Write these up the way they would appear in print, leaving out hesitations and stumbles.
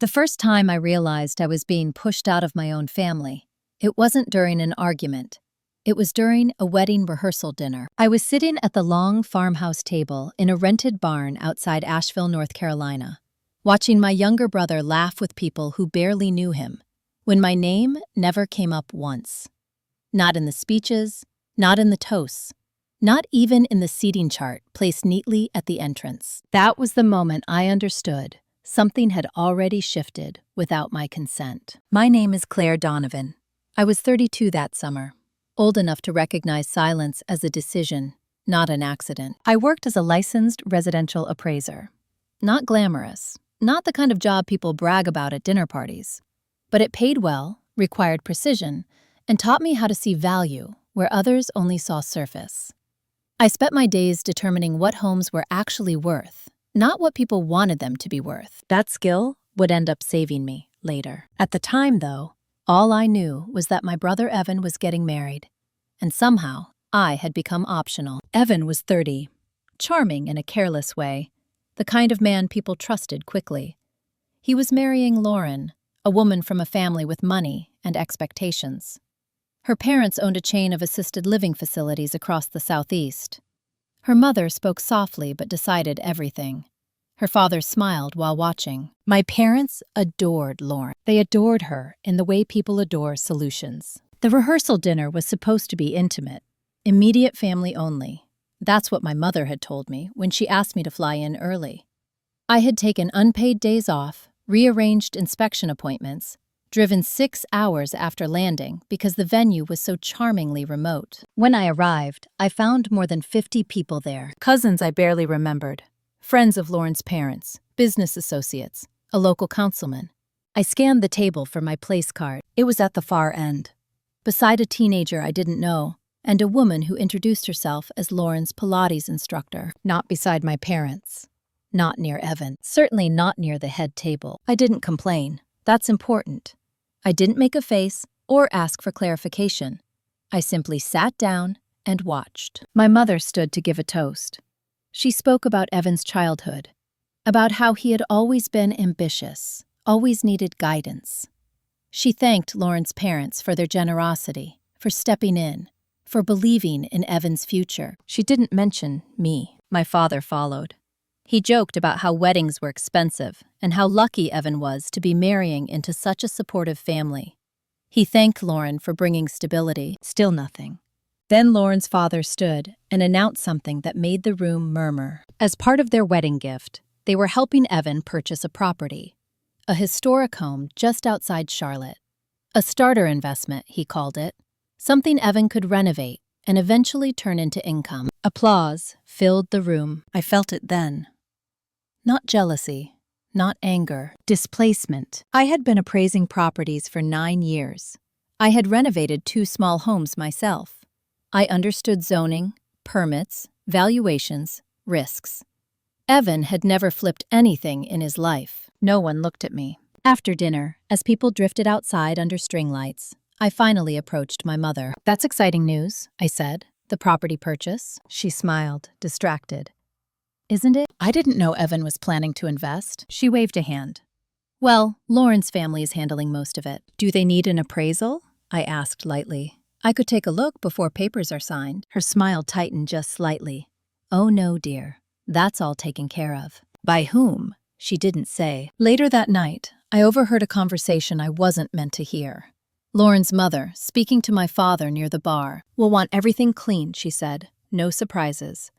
The first time I realized I was being pushed out of my own family, it wasn't during an argument. It was during a wedding rehearsal dinner. I was sitting at the long farmhouse table in a rented barn outside Asheville, North Carolina, watching my younger brother laugh with people who barely knew him, when my name never came up once. Not in the speeches, not in the toasts, not even in the seating chart placed neatly at the entrance. That was the moment I understood something had already shifted without my consent. My name is Claire Donovan. I was 32 that summer, old enough to recognize silence as a decision, not an accident. I worked as a licensed residential appraiser. Not glamorous, not the kind of job people brag about at dinner parties. But it paid well, required precision, and taught me how to see value where others only saw surface. I spent my days determining what homes were actually worth, not what people wanted them to be worth. That skill would end up saving me later. At the time, though, all I knew was that my brother Evan was getting married, and somehow I had become optional. Evan was 30, charming in a careless way, the kind of man people trusted quickly. He was marrying Lauren, a woman from a family with money and expectations. Her parents owned a chain of assisted living facilities across the Southeast. Her mother spoke softly but decided everything. Her father smiled while watching. My parents adored Lauren. They adored her in the way people adore solutions. The rehearsal dinner was supposed to be intimate, immediate family only. That's what my mother had told me when she asked me to fly in early. I had taken unpaid days off, rearranged inspection appointments, driven 6 hours after landing because the venue was so charmingly remote. When I arrived, I found more than 50 people there. Cousins I barely remembered. Friends of Lauren's parents, business associates, a local councilman. I scanned the table for my place card. It was at the far end, beside a teenager I didn't know, and a woman who introduced herself as Lauren's Pilates instructor. Not beside my parents. Not near Evan. Certainly not near the head table. I didn't complain. That's important. I didn't make a face or ask for clarification. I simply sat down and watched. My mother stood to give a toast. She spoke about Evan's childhood, about how he had always been ambitious, always needed guidance. She thanked Lauren's parents for their generosity, for stepping in, for believing in Evan's future. She didn't mention me. My father followed. He joked about how weddings were expensive and how lucky Evan was to be marrying into such a supportive family. He thanked Lauren for bringing stability. Still nothing. Then Lauren's father stood and announced something that made the room murmur. As part of their wedding gift, they were helping Evan purchase a property, a historic home just outside Charlotte. A starter investment, he called it, something Evan could renovate and eventually turn into income. Applause filled the room. I felt it then. Not jealousy, not anger, displacement. I had been appraising properties for 9 years. I had renovated 2 small homes myself. I understood zoning, permits, valuations, risks. Evan had never flipped anything in his life. No one looked at me. After dinner, as people drifted outside under string lights, I finally approached my mother. "That's exciting news," I said. "The property purchase?" She smiled, distracted. "Isn't it? I didn't know Evan was planning to invest." She waved a hand. "Well, Lauren's family is handling most of it." "Do they need an appraisal?" I asked lightly. "I could take a look before papers are signed." Her smile tightened just slightly. "Oh no, dear. That's all taken care of." "By whom?" She didn't say. Later that night, I overheard a conversation I wasn't meant to hear. Lauren's mother, speaking to my father near the bar. "We'll want everything clean," she said. "No surprises.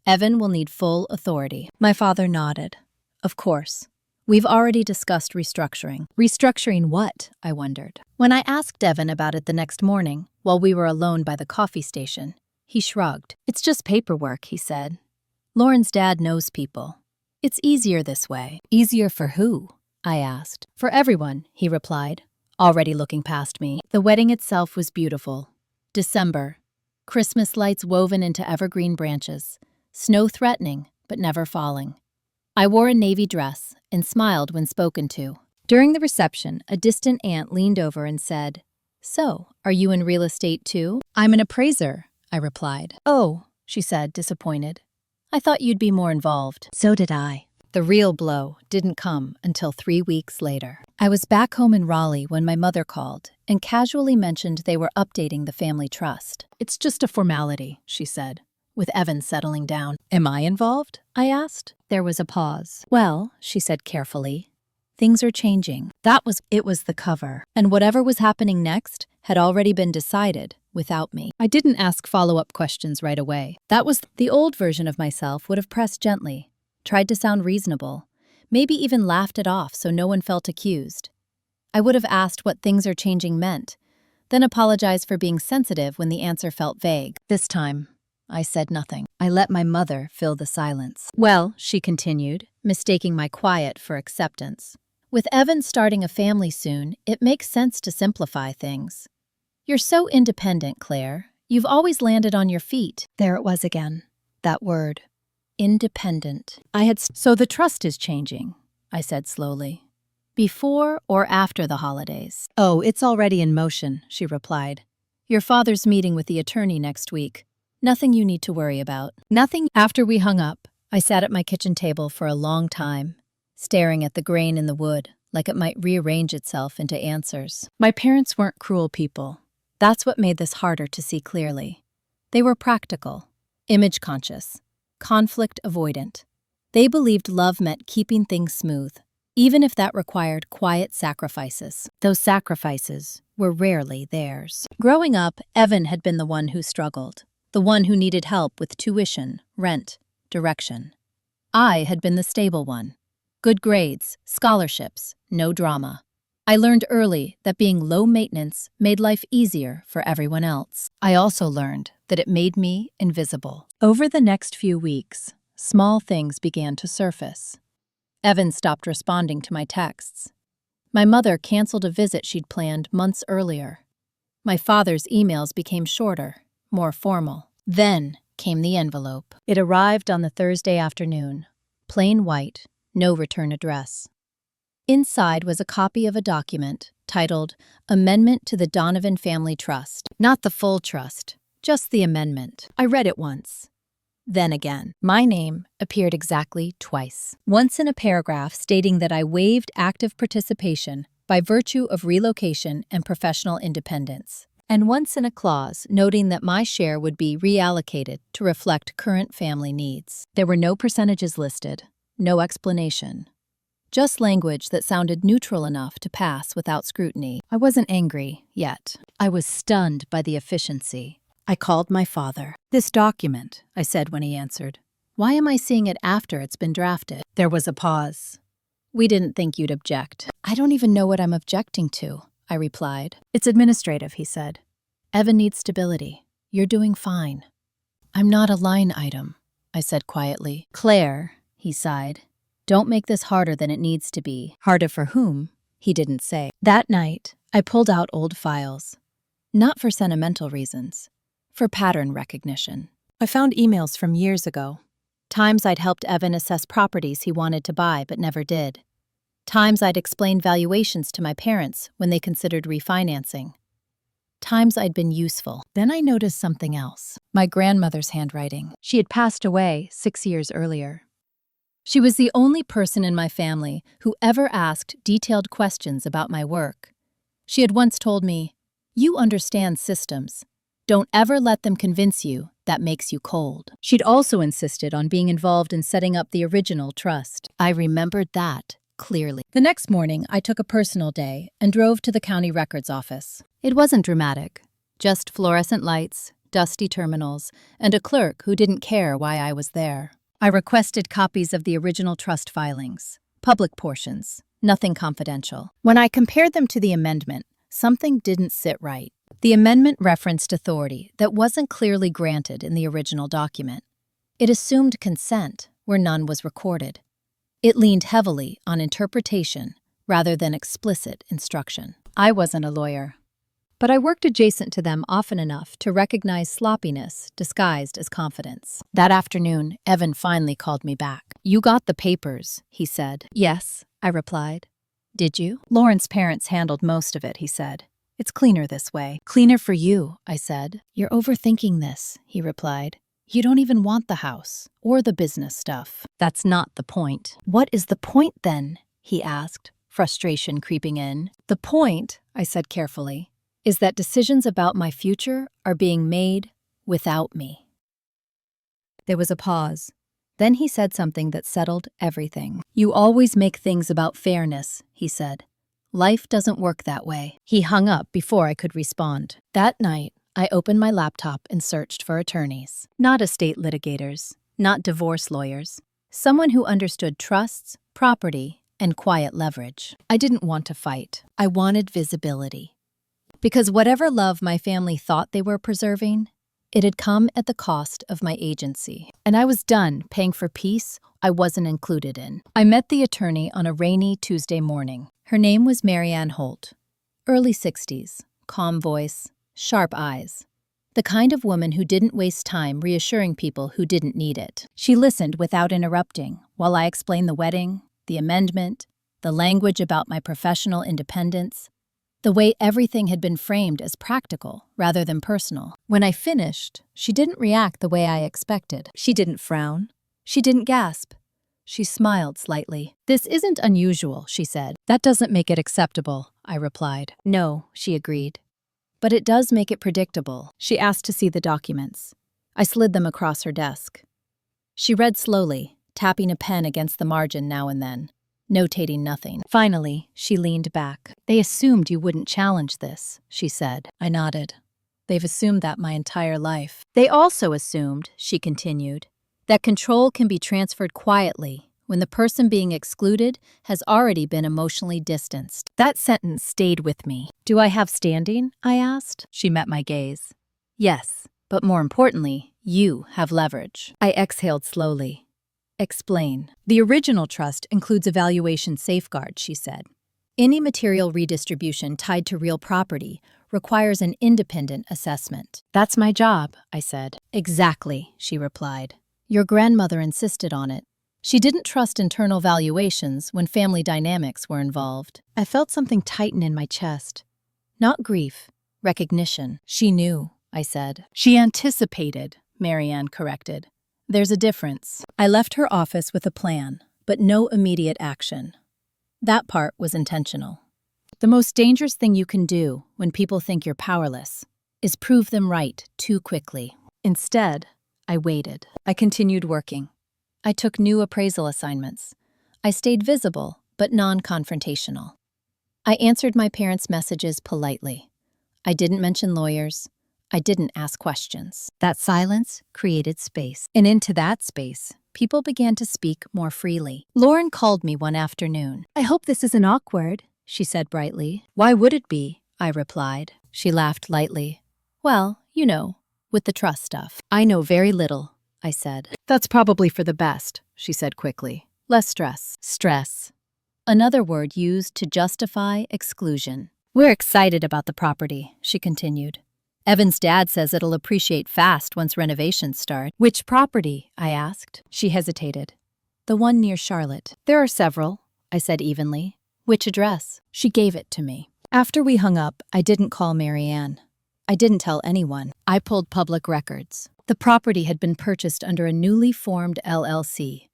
Evan will need full authority." My father nodded. "Of course. We've already discussed restructuring." "Restructuring what?" I wondered. When I asked Evan about it the next morning, while we were alone by the coffee station, he shrugged. "It's just paperwork," he said. "Lauren's dad knows people. It's easier this way." "Easier for who?" I asked. "For everyone," he replied, already looking past me. The wedding itself was beautiful. December. Christmas lights woven into evergreen branches. Snow threatening, but never falling. I wore a navy dress and smiled when spoken to. During the reception, a distant aunt leaned over and said, "So, are you in real estate too?" "I'm an appraiser," I replied. "Oh," she said, disappointed. "I thought you'd be more involved." So did I. The real blow didn't come until 3 weeks later. I was back home in Raleigh when my mother called and casually mentioned they were updating the family trust. "It's just a formality," she said, with Evan settling down. "Am I involved?" I asked. There was a pause. "Well," she said carefully, "things are changing." It was the cover. And whatever was happening next had already been decided without me. I didn't ask follow-up questions right away. The old version of myself would have pressed gently, tried to sound reasonable, maybe even laughed it off so no one felt accused. I would have asked what things are changing meant, then apologized for being sensitive when the answer felt vague. This time, I said nothing. I let my mother fill the silence. "Well," she continued, mistaking my quiet for acceptance, "with Evan starting a family soon, it makes sense to simplify things. You're so independent, Claire. You've always landed on your feet." There it was again, that word. Independent. So the trust is changing, I said slowly. "Before or after the holidays?" "Oh, it's already in motion," she replied. "Your father's meeting with the attorney next week. Nothing you need to worry about." Nothing. After we hung up, I sat at my kitchen table for a long time, staring at the grain in the wood like it might rearrange itself into answers. My parents weren't cruel people. That's what made this harder to see clearly. They were practical, image-conscious, conflict avoidant. They believed love meant keeping things smooth, even if that required quiet sacrifices. Those sacrifices were rarely theirs. Growing up, Evan had been the one who struggled, the one who needed help with tuition, rent, direction. I had been the stable one. Good grades, scholarships, no drama. I learned early that being low maintenance made life easier for everyone else. I also learned that it made me invisible. Over the next few weeks, small things began to surface. Evan stopped responding to my texts. My mother canceled a visit she'd planned months earlier. My father's emails became shorter, more formal. Then came the envelope. It arrived on the Thursday afternoon. Plain white, no return address. Inside was a copy of a document titled Amendment to the Donovan Family Trust. Not the full trust, just the amendment. I read it once. Then again. My name appeared exactly twice. Once in a paragraph stating that I waived active participation by virtue of relocation and professional independence, and once in a clause noting that my share would be reallocated to reflect current family needs. There were no percentages listed, no explanation. Just language that sounded neutral enough to pass without scrutiny. I wasn't angry yet. I was stunned by the efficiency. I called my father. "This document," I said when he answered. "Why am I seeing it after it's been drafted?" There was a pause. "We didn't think you'd object." "I don't even know what I'm objecting to," I replied. "It's administrative," he said. "Evan needs stability. You're doing fine." "I'm not a line item," I said quietly. "Claire," he sighed. "Don't make this harder than it needs to be." Harder for whom? He didn't say. That night, I pulled out old files. Not for sentimental reasons, for pattern recognition. I found emails from years ago. Times I'd helped Evan assess properties he wanted to buy but never did. Times I'd explained valuations to my parents when they considered refinancing. Times I'd been useful. Then I noticed something else. My grandmother's handwriting. She had passed away 6 years earlier. She was the only person in my family who ever asked detailed questions about my work. She had once told me, "You understand systems. Don't ever let them convince you that makes you cold." She'd also insisted on being involved in setting up the original trust. I remembered that clearly. The next morning, I took a personal day and drove to the county records office. It wasn't dramatic, just fluorescent lights, dusty terminals, and a clerk who didn't care why I was there. I requested copies of the original trust filings, public portions, nothing confidential. When I compared them to the amendment, something didn't sit right. The amendment referenced authority that wasn't clearly granted in the original document. It assumed consent where none was recorded. It leaned heavily on interpretation rather than explicit instruction. I wasn't a lawyer, but I worked adjacent to them often enough to recognize sloppiness disguised as confidence. That afternoon, Evan finally called me back. "You got the papers," he said. "Yes," I replied. "Did you?" "Lauren's parents handled most of it," he said. "It's cleaner this way." "Cleaner for you," I said. "You're overthinking this," he replied. You don't even want the house or the business stuff. That's not the point. What is the point then? He asked, frustration creeping in. The point, I said carefully, is that decisions about my future are being made without me. There was a pause. Then he said something that settled everything. You always make things about fairness, he said. Life doesn't work that way. He hung up before I could respond. That night, I opened my laptop and searched for attorneys. Not estate litigators, not divorce lawyers. Someone who understood trusts, property, and quiet leverage. I didn't want to fight. I wanted visibility. Because whatever love my family thought they were preserving, it had come at the cost of my agency. And I was done paying for peace I wasn't included in. I met the attorney on a rainy Tuesday morning. Her name was Marianne Holt. Early 60s, calm voice, sharp eyes. The kind of woman who didn't waste time reassuring people who didn't need it. She listened without interrupting while I explained the wedding, the amendment, the language about my professional independence, the way everything had been framed as practical rather than personal. When I finished, she didn't react the way I expected. She didn't frown. She didn't gasp. She smiled slightly. This isn't unusual, she said. That doesn't make it acceptable, I replied. No, she agreed. But it does make it predictable. She asked to see the documents. I slid them across her desk. She read slowly, tapping a pen against the margin now and then, notating nothing. Finally, she leaned back. They assumed you wouldn't challenge this, she said. I nodded. They've assumed that my entire life. They also assumed, she continued, that control can be transferred quietly when the person being excluded has already been emotionally distanced. That sentence stayed with me. Do I have standing? I asked. She met my gaze. Yes, but more importantly, you have leverage. I exhaled slowly. Explain. The original trust includes a valuation safeguard, she said. Any material redistribution tied to real property requires an independent assessment. That's my job, I said. Exactly, she replied. Your grandmother insisted on it. She didn't trust internal valuations when family dynamics were involved. I felt something tighten in my chest. Not grief, recognition. She knew, I said. She anticipated, Marianne corrected. There's a difference. I left her office with a plan, but no immediate action. That part was intentional. The most dangerous thing you can do when people think you're powerless is prove them right too quickly. Instead, I waited. I continued working. I took new appraisal assignments. I stayed visible, but non-confrontational. I answered my parents' messages politely. I didn't mention lawyers. I didn't ask questions. That silence created space. And into that space, people began to speak more freely. Lauren called me one afternoon. I hope this isn't awkward, she said brightly. Why would it be? I replied. She laughed lightly. Well, you know, with the trust stuff. I know very little, I said. That's probably for the best, she said quickly. Less stress. Stress. Another word used to justify exclusion. We're excited about the property, she continued. Evan's dad says it'll appreciate fast once renovations start. Which property? I asked. She hesitated. The one near Charlotte. There are several, I said evenly. Which address? She gave it to me. After we hung up, I didn't call Marianne. I didn't tell anyone. I pulled public records. The property had been purchased under a newly formed LLC.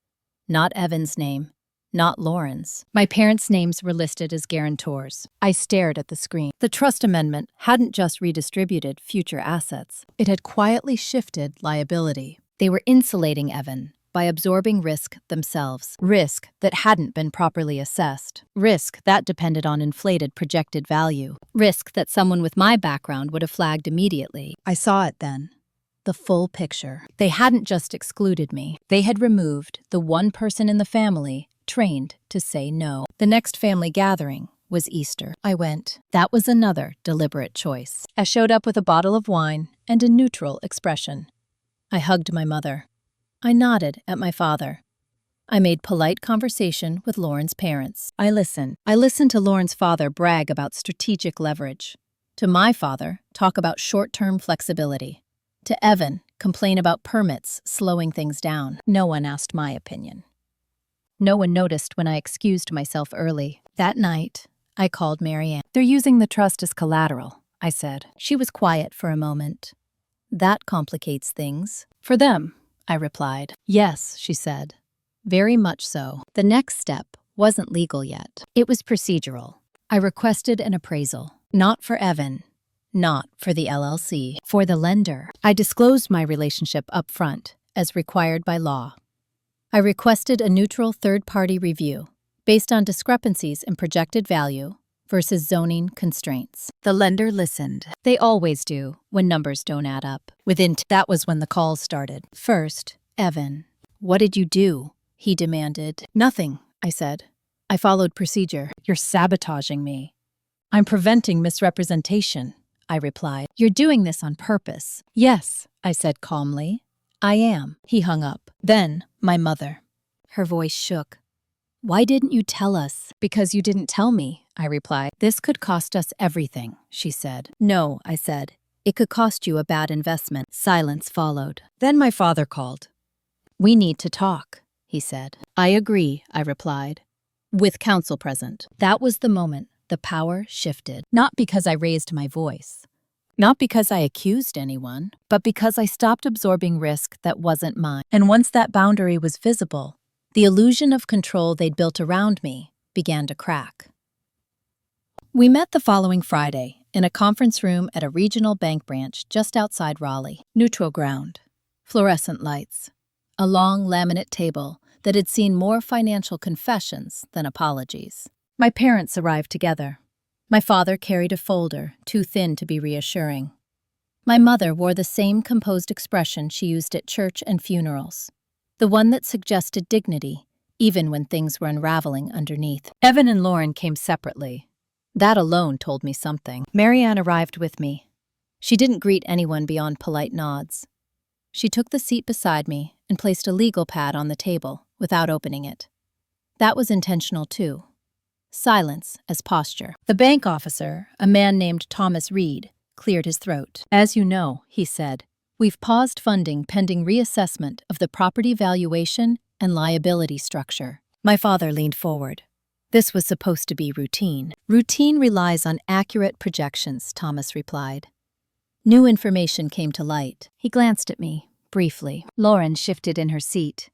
Not Evan's name, not Lauren's. My parents' names were listed as guarantors. I stared at the screen. The trust amendment hadn't just redistributed future assets. It had quietly shifted liability. They were insulating Evan by absorbing risk themselves. Risk that hadn't been properly assessed. Risk that depended on inflated projected value. Risk that someone with my background would have flagged immediately. I saw it then. The full picture. They hadn't just excluded me. They had removed the one person in the family trained to say no. The next family gathering was Easter. I went. That was another deliberate choice. I showed up with a bottle of wine and a neutral expression. I hugged my mother. I nodded at my father. I made polite conversation with Lauren's parents. I listened. I listened to Lauren's father brag about strategic leverage. To my father, talk about short-term flexibility. To Evan, complain about permits slowing things down. No one asked my opinion. No one noticed when I excused myself early. That night, I called Marianne. They're using the trust as collateral, I said. She was quiet for a moment. That complicates things. For them, I replied. Yes, she said. Very much so. The next step wasn't legal yet. It was procedural. I requested an appraisal. Not for Evan. Not for the LLC. For the lender. I disclosed my relationship up front, as required by law. I requested a neutral third-party review, based on discrepancies in projected value versus zoning constraints. The lender listened. They always do when numbers don't add up. That was when the calls started. First, Evan. What did you do? He demanded. Nothing, I said. I followed procedure. You're sabotaging me. I'm preventing misrepresentation, I replied. You're doing this on purpose. Yes, I said calmly. I am. He hung up. Then, my mother. Her voice shook. Why didn't you tell us? Because you didn't tell me, I replied. This could cost us everything, she said. No, I said. It could cost you a bad investment. Silence followed. Then my father called. We need to talk, he said. I agree, I replied. With counsel present. That was the moment the power shifted. Not because I raised my voice. Not because I accused anyone, but because I stopped absorbing risk that wasn't mine. And once that boundary was visible, the illusion of control they'd built around me began to crack. We met the following Friday in a conference room at a regional bank branch just outside Raleigh. Neutral ground, fluorescent lights, a long laminate table that had seen more financial confessions than apologies. My parents arrived together. My father carried a folder, too thin to be reassuring. My mother wore the same composed expression she used at church and funerals, the one that suggested dignity, even when things were unraveling underneath. Evan and Lauren came separately. That alone told me something. Marianne arrived with me. She didn't greet anyone beyond polite nods. She took the seat beside me and placed a legal pad on the table without opening it. That was intentional too. Silence as posture. The bank officer, a man named Thomas Reed, cleared his throat. As you know, he said, we've paused funding pending reassessment of the property valuation and liability structure. My father leaned forward. This was supposed to be routine. Routine relies on accurate projections, Thomas replied. New information came to light. He glanced at me, briefly. Lauren shifted in her seat.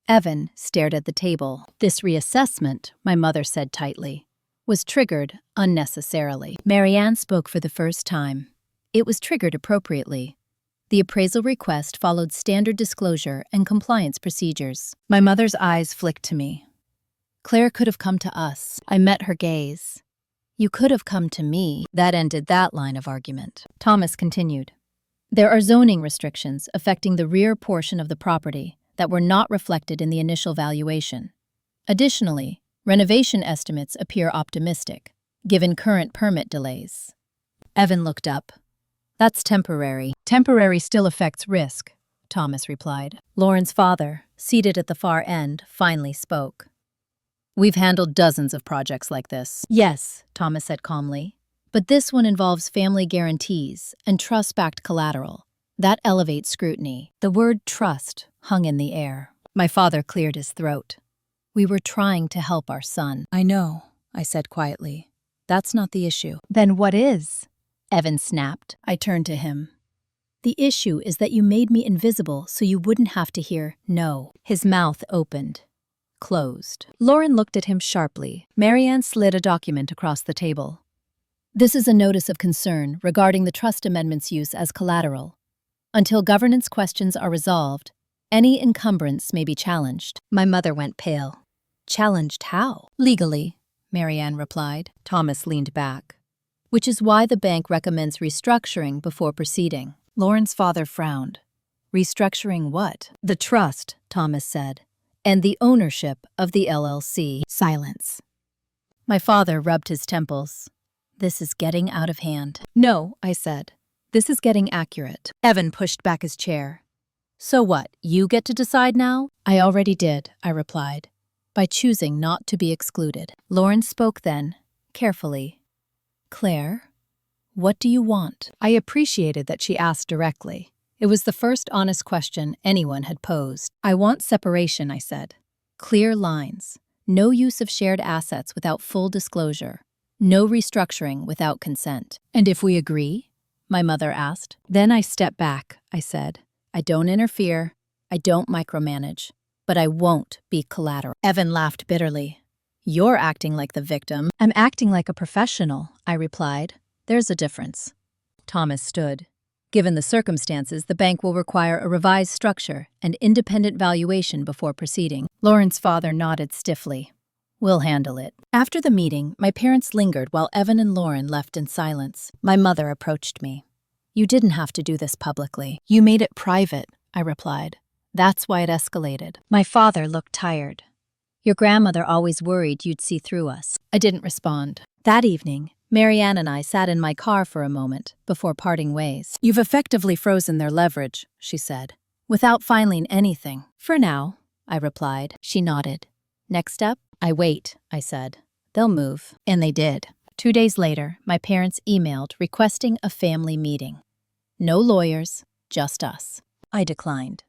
Evan stared at the table. This reassessment, my mother said tightly, was triggered unnecessarily. Marianne spoke for the first time. It was triggered appropriately. The appraisal request followed standard disclosure and compliance procedures. My mother's eyes flicked to me. Claire could have come to us. I met her gaze. You could have come to me. That ended that line of argument. Thomas continued. There are zoning restrictions affecting the rear portion of the property that were not reflected in the initial valuation. Additionally, renovation estimates appear optimistic, given current permit delays. Evan looked up. That's temporary. Temporary still affects risk, Thomas replied. Lauren's father, seated at the far end, finally spoke. We've handled dozens of projects like this. Yes, Thomas said calmly. But this one involves family guarantees and trust-backed collateral. That elevates scrutiny. The word trust hung in the air. My father cleared his throat. We were trying to help our son. I know, I said quietly. That's not the issue. Then what is? Evan snapped. I turned to him. The issue is that you made me invisible so you wouldn't have to hear no. His mouth opened. Closed. Lauren looked at him sharply. Marianne slid a document across the table. This is a notice of concern regarding the trust amendment's use as collateral. Until governance questions are resolved, any encumbrance may be challenged. My mother went pale. Challenged how? Legally, Marianne replied. Thomas leaned back. Which is why the bank recommends restructuring before proceeding. Lauren's father frowned. Restructuring what? The trust, Thomas said, and the ownership of the LLC. Silence. My father rubbed his temples. This is getting out of hand. No, I said. This is getting accurate. Evan pushed back his chair. So what, you get to decide now? I already did, I replied, by choosing not to be excluded. Lauren spoke then, carefully. Claire, what do you want? I appreciated that she asked directly. It was the first honest question anyone had posed. I want separation, I said. Clear lines. No use of shared assets without full disclosure. No restructuring without consent. And if we agree? My mother asked. Then I stepped back, I said. I don't interfere, I don't micromanage, but I won't be collateral. Evan laughed bitterly. You're acting like the victim. I'm acting like a professional, I replied. There's a difference. Thomas stood. Given the circumstances, the bank will require a revised structure and independent valuation before proceeding. Lauren's father nodded stiffly. We'll handle it. After the meeting, my parents lingered while Evan and Lauren left in silence. My mother approached me. You didn't have to do this publicly. You made it private, I replied. That's why it escalated. My father looked tired. Your grandmother always worried you'd see through us. I didn't respond. That evening, Marianne and I sat in my car for a moment before parting ways. You've effectively frozen their leverage, she said, without filing anything. For now, I replied. She nodded. Next up, I wait, I said. They'll move. And they did. 2 days later, my parents emailed requesting a family meeting. No lawyers, just us. I declined.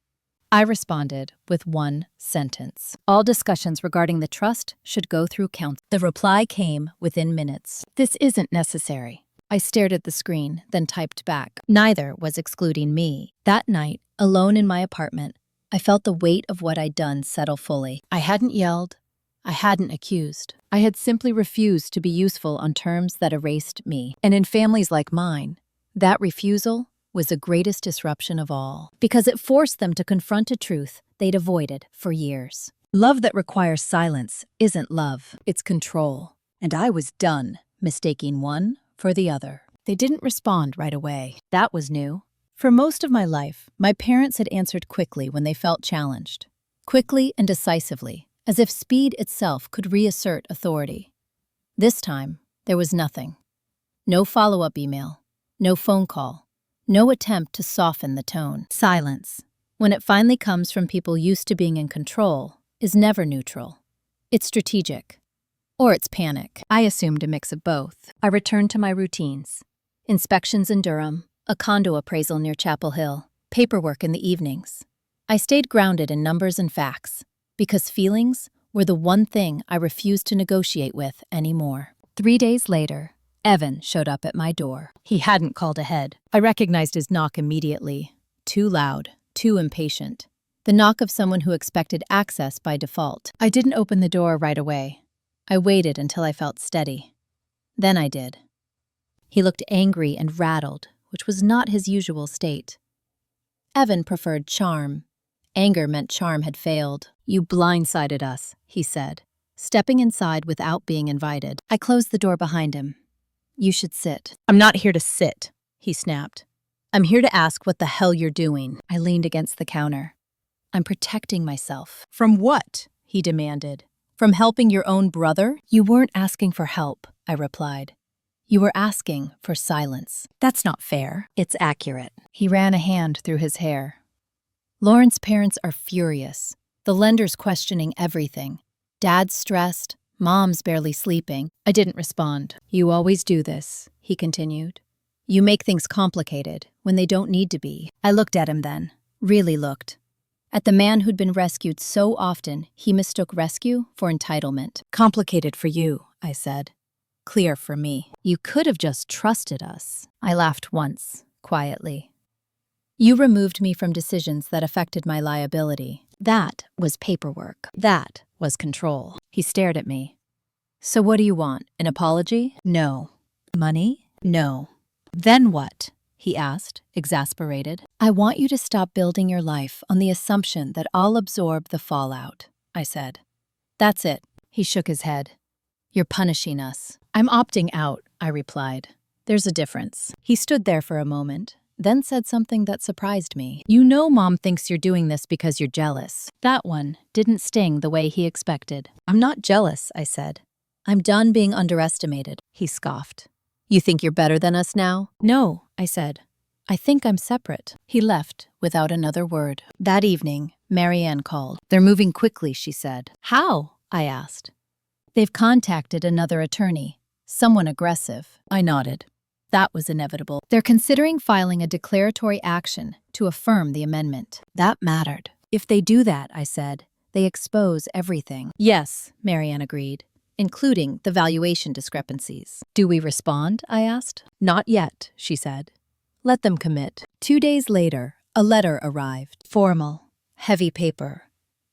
I responded with one sentence. All discussions regarding the trust should go through counsel. The reply came within minutes. This isn't necessary. I stared at the screen, then typed back. Neither was excluding me. That night, alone in my apartment, I felt the weight of what I'd done settle fully. I hadn't yelled. I hadn't accused. I had simply refused to be useful on terms that erased me. And in families like mine, that refusal was the greatest disruption of all, because it forced them to confront a truth they'd avoided for years. Love that requires silence isn't love, it's control. And I was done mistaking one for the other. They didn't respond right away. That was new. For most of my life, my parents had answered quickly when they felt challenged. Quickly and decisively, as if speed itself could reassert authority. This time, there was nothing. No follow-up email, no phone call. No attempt to soften the tone. Silence, when it finally comes from people used to being in control, is never neutral. It's strategic. Or it's panic. I assumed a mix of both. I returned to my routines. Inspections in Durham, a condo appraisal near Chapel Hill, paperwork in the evenings. I stayed grounded in numbers and facts, because feelings were the one thing I refused to negotiate with anymore. 3 days later, Evan showed up at my door. He hadn't called ahead. I recognized his knock immediately. Too loud, too impatient. The knock of someone who expected access by default. I didn't open the door right away. I waited until I felt steady. Then I did. He looked angry and rattled, which was not his usual state. Evan preferred charm. Anger meant charm had failed. You blindsided us, he said, stepping inside without being invited. I closed the door behind him. You should sit. I'm not here to sit, he snapped. I'm here to ask what the hell you're doing. I leaned against the counter. I'm protecting myself. From what? He demanded. From helping your own brother? You weren't asking for help, I replied. You were asking for silence. That's not fair. It's accurate. He ran a hand through his hair. Lauren's parents are furious. The lender's questioning everything. Dad's stressed. Mom's barely sleeping. I didn't respond. You always do this, he continued. You make things complicated when they don't need to be. I looked at him then. Really looked. At the man who'd been rescued so often, he mistook rescue for entitlement. Complicated for you, I said. Clear for me. You could have just trusted us. I laughed once, quietly. You removed me from decisions that affected my liability. That was paperwork. That was control. He stared at me. So what do you want? An apology? No. Money? No. Then what? He asked, exasperated. I want you to stop building your life on the assumption that I'll absorb the fallout, I said. That's it. He shook his head. You're punishing us. I'm opting out, I replied. There's a difference. He stood there for a moment, then said something that surprised me. You know Mom thinks you're doing this because you're jealous. That one didn't sting the way he expected. I'm not jealous, I said. I'm done being underestimated, he scoffed. You think you're better than us now? No, I said. I think I'm separate. He left without another word. That evening, Marianne called. They're moving quickly, she said. How? I asked. They've contacted another attorney, someone aggressive. I nodded. That was inevitable. They're considering filing a declaratory action to affirm the amendment. That mattered. If they do that, I said, they expose everything. Yes, Marianne agreed, including the valuation discrepancies. Do we respond? I asked. Not yet, she said. Let them commit. 2 days later, A letter arrived. Formal, heavy paper.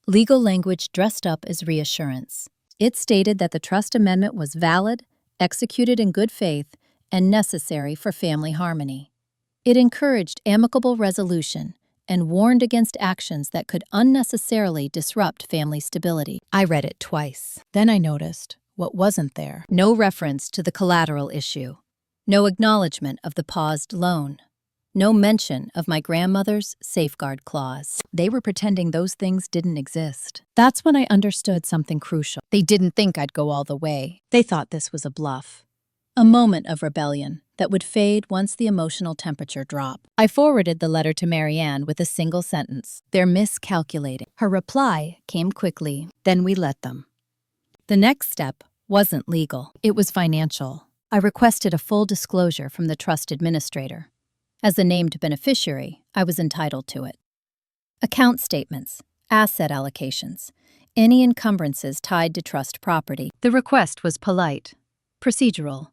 Legal language dressed up as reassurance. It stated that the trust amendment was valid, executed in good faith, and necessary for family harmony. It encouraged amicable resolution and warned against actions that could unnecessarily disrupt family stability. I read it twice. Then I noticed what wasn't there. No reference to the collateral issue. No acknowledgement of the paused loan. No mention of my grandmother's safeguard clause. They were pretending those things didn't exist. That's when I understood something crucial. They didn't think I'd go all the way. They thought this was a bluff. A moment of rebellion that would fade once the emotional temperature dropped. I forwarded the letter to Marianne with a single sentence. They're miscalculating. Her reply came quickly. Then we let them. The next step wasn't legal. It was financial. I requested a full disclosure from the trust administrator. As the named beneficiary, I was entitled to it. Account statements, asset allocations, any encumbrances tied to trust property. The request was polite, procedural,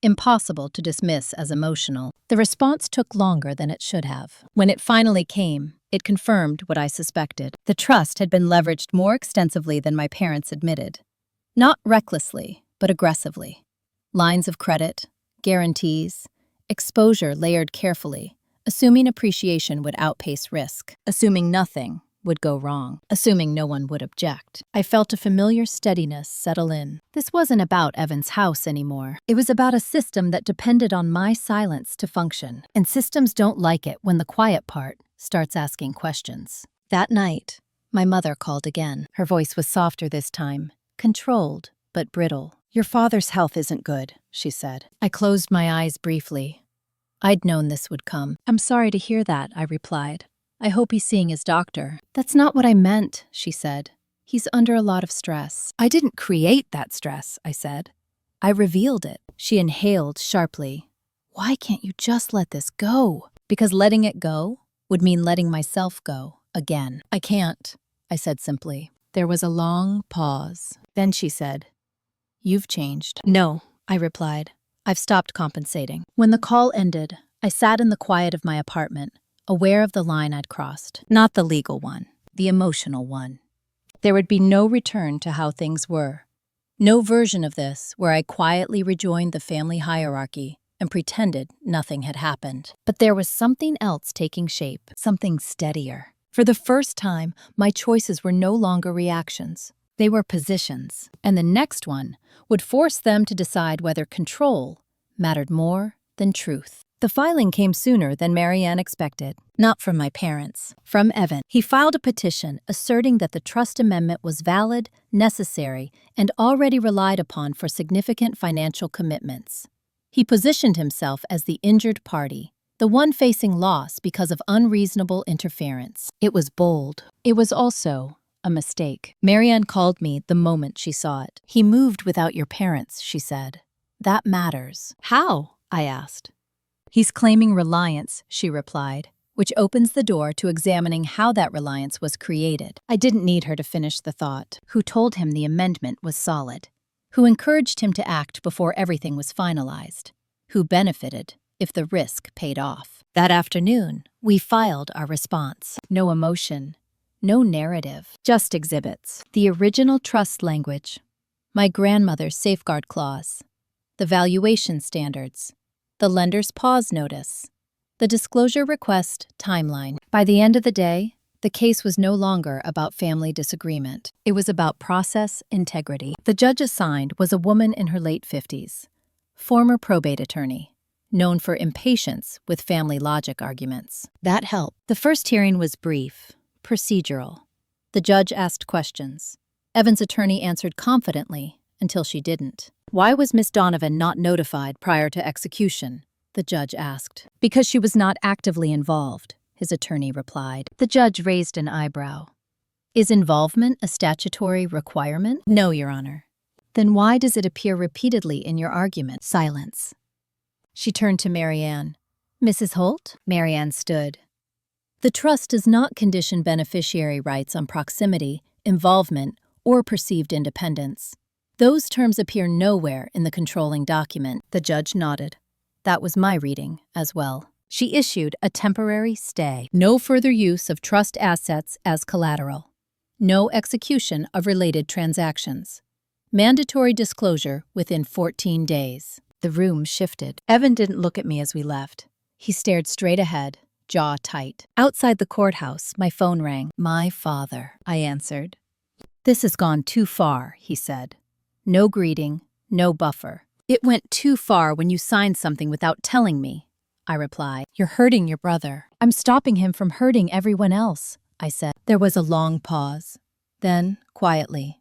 impossible to dismiss as emotional. The response took longer than it should have. When it finally came, it confirmed what I suspected. The trust had been leveraged more extensively than my parents admitted. Not recklessly, but aggressively. Lines of credit, guarantees, exposure layered carefully, assuming appreciation would outpace risk, assuming nothing would go wrong, assuming no one would object. I felt a familiar steadiness settle in. This wasn't about Evan's house anymore. It was about a system that depended on my silence to function. And systems don't like it when the quiet part starts asking questions. That night, my mother called again. Her voice was softer this time, controlled but brittle. "Your father's health isn't good," she said. I closed my eyes briefly. I'd known this would come. "I'm sorry to hear that," I replied. "I hope he's seeing his doctor." "That's not what I meant," she said. "He's under a lot of stress." "I didn't create that stress," I said. "I revealed it." She inhaled sharply. "Why can't you just let this go?" Because letting it go would mean letting myself go again. "I can't," I said simply. There was a long pause. Then she said, "You've changed." "No," I replied. "I've stopped compensating." When the call ended, I sat in the quiet of my apartment, aware of the line I'd crossed. Not the legal one, the emotional one. There would be no return to how things were. No version of this where I quietly rejoined the family hierarchy and pretended nothing had happened. But there was something else taking shape, something steadier. For the first time, my choices were no longer reactions. They were positions, and the next one would force them to decide whether control mattered more than truth. The filing came sooner than Marianne expected. Not from my parents, from Evan. He filed a petition asserting that the trust amendment was valid, necessary, and already relied upon for significant financial commitments. He positioned himself as the injured party, the one facing loss because of unreasonable interference. It was bold. It was also a mistake. Marianne called me the moment she saw it. "He moved without your parents," she said. "That matters." "How?" I asked. "He's claiming reliance," she replied, which opens the door to examining how that reliance was created. I didn't need her to finish the thought. Who told him the amendment was solid? Who encouraged him to act before everything was finalized? Who benefited if the risk paid off? That afternoon, we filed our response. No emotion. No narrative, just exhibits. The original trust language, my grandmother's safeguard clause, the valuation standards, the lender's pause notice, the disclosure request timeline. By the end of the day, the case was no longer about family disagreement. It was about process integrity. The judge assigned was a woman in her late 50s, former probate attorney, known for impatience with family logic arguments. That helped. The first hearing was brief, procedural. The judge asked questions. Evan's attorney answered confidently until she didn't. "Why was Miss Donovan not notified prior to execution?" the judge asked. "Because she was not actively involved," his attorney replied. The judge raised an eyebrow. "Is involvement a statutory requirement?" "No, Your Honor." "Then why does it appear repeatedly in your argument?" Silence. She turned to Marianne. "Mrs. Holt?" Marianne stood. "The trust does not condition beneficiary rights on proximity, involvement, or perceived independence. Those terms appear nowhere in the controlling document." The judge nodded. That was my reading as well. She issued a temporary stay. No further use of trust assets as collateral. No execution of related transactions. Mandatory disclosure within 14 days. The room shifted. Evan didn't look at me as we left. He stared straight ahead, jaw tight. Outside the courthouse, my phone rang. "My father," I answered. "This has gone too far," he said. No greeting, no buffer. "It went too far when you signed something without telling me," I replied. "You're hurting your brother." "I'm stopping him from hurting everyone else," I said. There was a long pause. Then, quietly,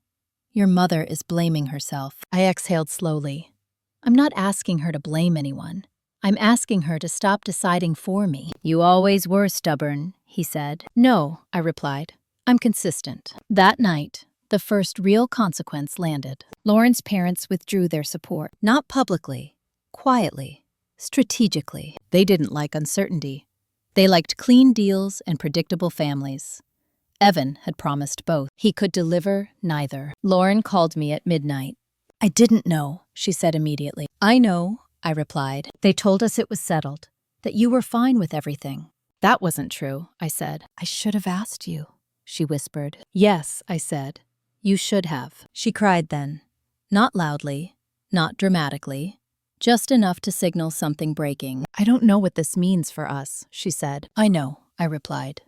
"Your mother is blaming herself." I exhaled slowly. "I'm not asking her to blame anyone. I'm asking her to stop deciding for me." "You always were stubborn," he said. "No," I replied. "I'm consistent." That night, the first real consequence landed. Lauren's parents withdrew their support. Not publicly, quietly, strategically. They didn't like uncertainty. They liked clean deals and predictable families. Evan had promised both. He could deliver neither. Lauren called me at midnight. "I didn't know," she said immediately. "I know," I replied. "They told us it was settled, that you were fine with everything." "That wasn't true," I said. "I should have asked you," she whispered. "Yes," I said. "You should have." She cried then. Not loudly, not dramatically, just enough to signal something breaking. "I don't know what this means for us," she said. "I know," I replied.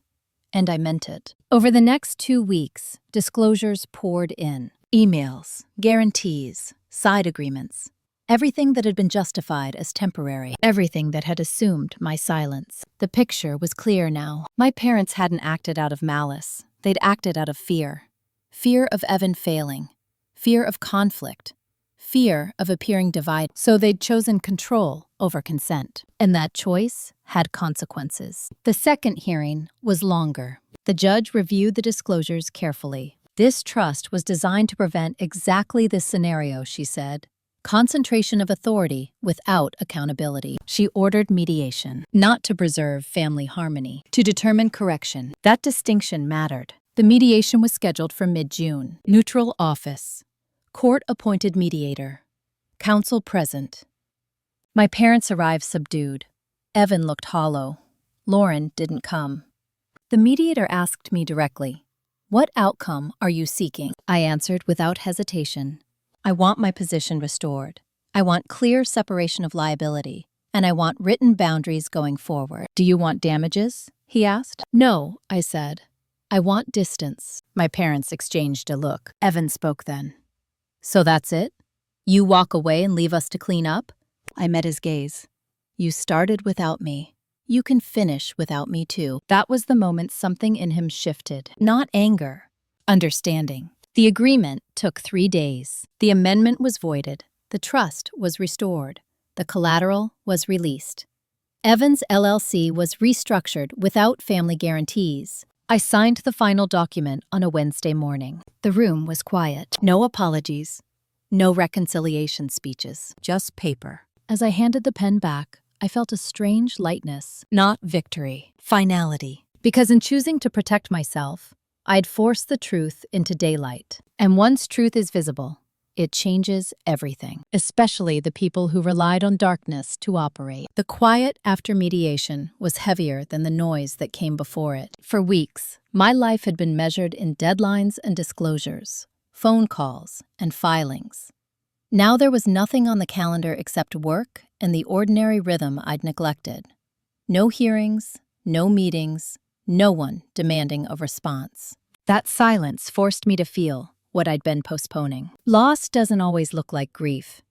And I meant it. Over the next 2 weeks, disclosures poured in. Emails, guarantees, side agreements. Everything that had been justified as temporary. Everything that had assumed my silence. The picture was clear now. My parents hadn't acted out of malice. They'd acted out of fear. Fear of Evan failing. Fear of conflict. Fear of appearing divided. So they'd chosen control over consent. And that choice had consequences. The second hearing was longer. The judge reviewed the disclosures carefully. This trust was designed to prevent exactly this scenario, she said. Concentration of authority without accountability. She ordered mediation, not to preserve family harmony, to determine correction. That distinction mattered. The mediation was scheduled for mid-June. Neutral office. Court-appointed mediator. Counsel present. My parents arrived subdued. Evan looked hollow. Lauren didn't come. The mediator asked me directly, "What outcome are you seeking?" I answered without hesitation. "I want my position restored. I want clear separation of liability, and I want written boundaries going forward." "Do you want damages?" he asked. "No," I said. "I want distance." My parents exchanged a look. Evan spoke then. "So that's it? You walk away and leave us to clean up?" I met his gaze. "You started without me. You can finish without me too." That was the moment something in him shifted. Not anger, understanding. The agreement took 3 days. The amendment was voided. The trust was restored. The collateral was released. Evans LLC was restructured without family guarantees. I signed the final document on a Wednesday morning. The room was quiet. No apologies. No reconciliation speeches. Just paper. As I handed the pen back, I felt a strange lightness. Not victory. Finality. Because in choosing to protect myself, I'd forced the truth into daylight. And once truth is visible, it changes everything, especially the people who relied on darkness to operate. The quiet after mediation was heavier than the noise that came before it. For weeks, my life had been measured in deadlines and disclosures, phone calls, and filings. Now there was nothing on the calendar except work and the ordinary rhythm I'd neglected. No hearings, no meetings, no one demanding a response. That silence forced me to feel what I'd been postponing. Loss doesn't always look like grief.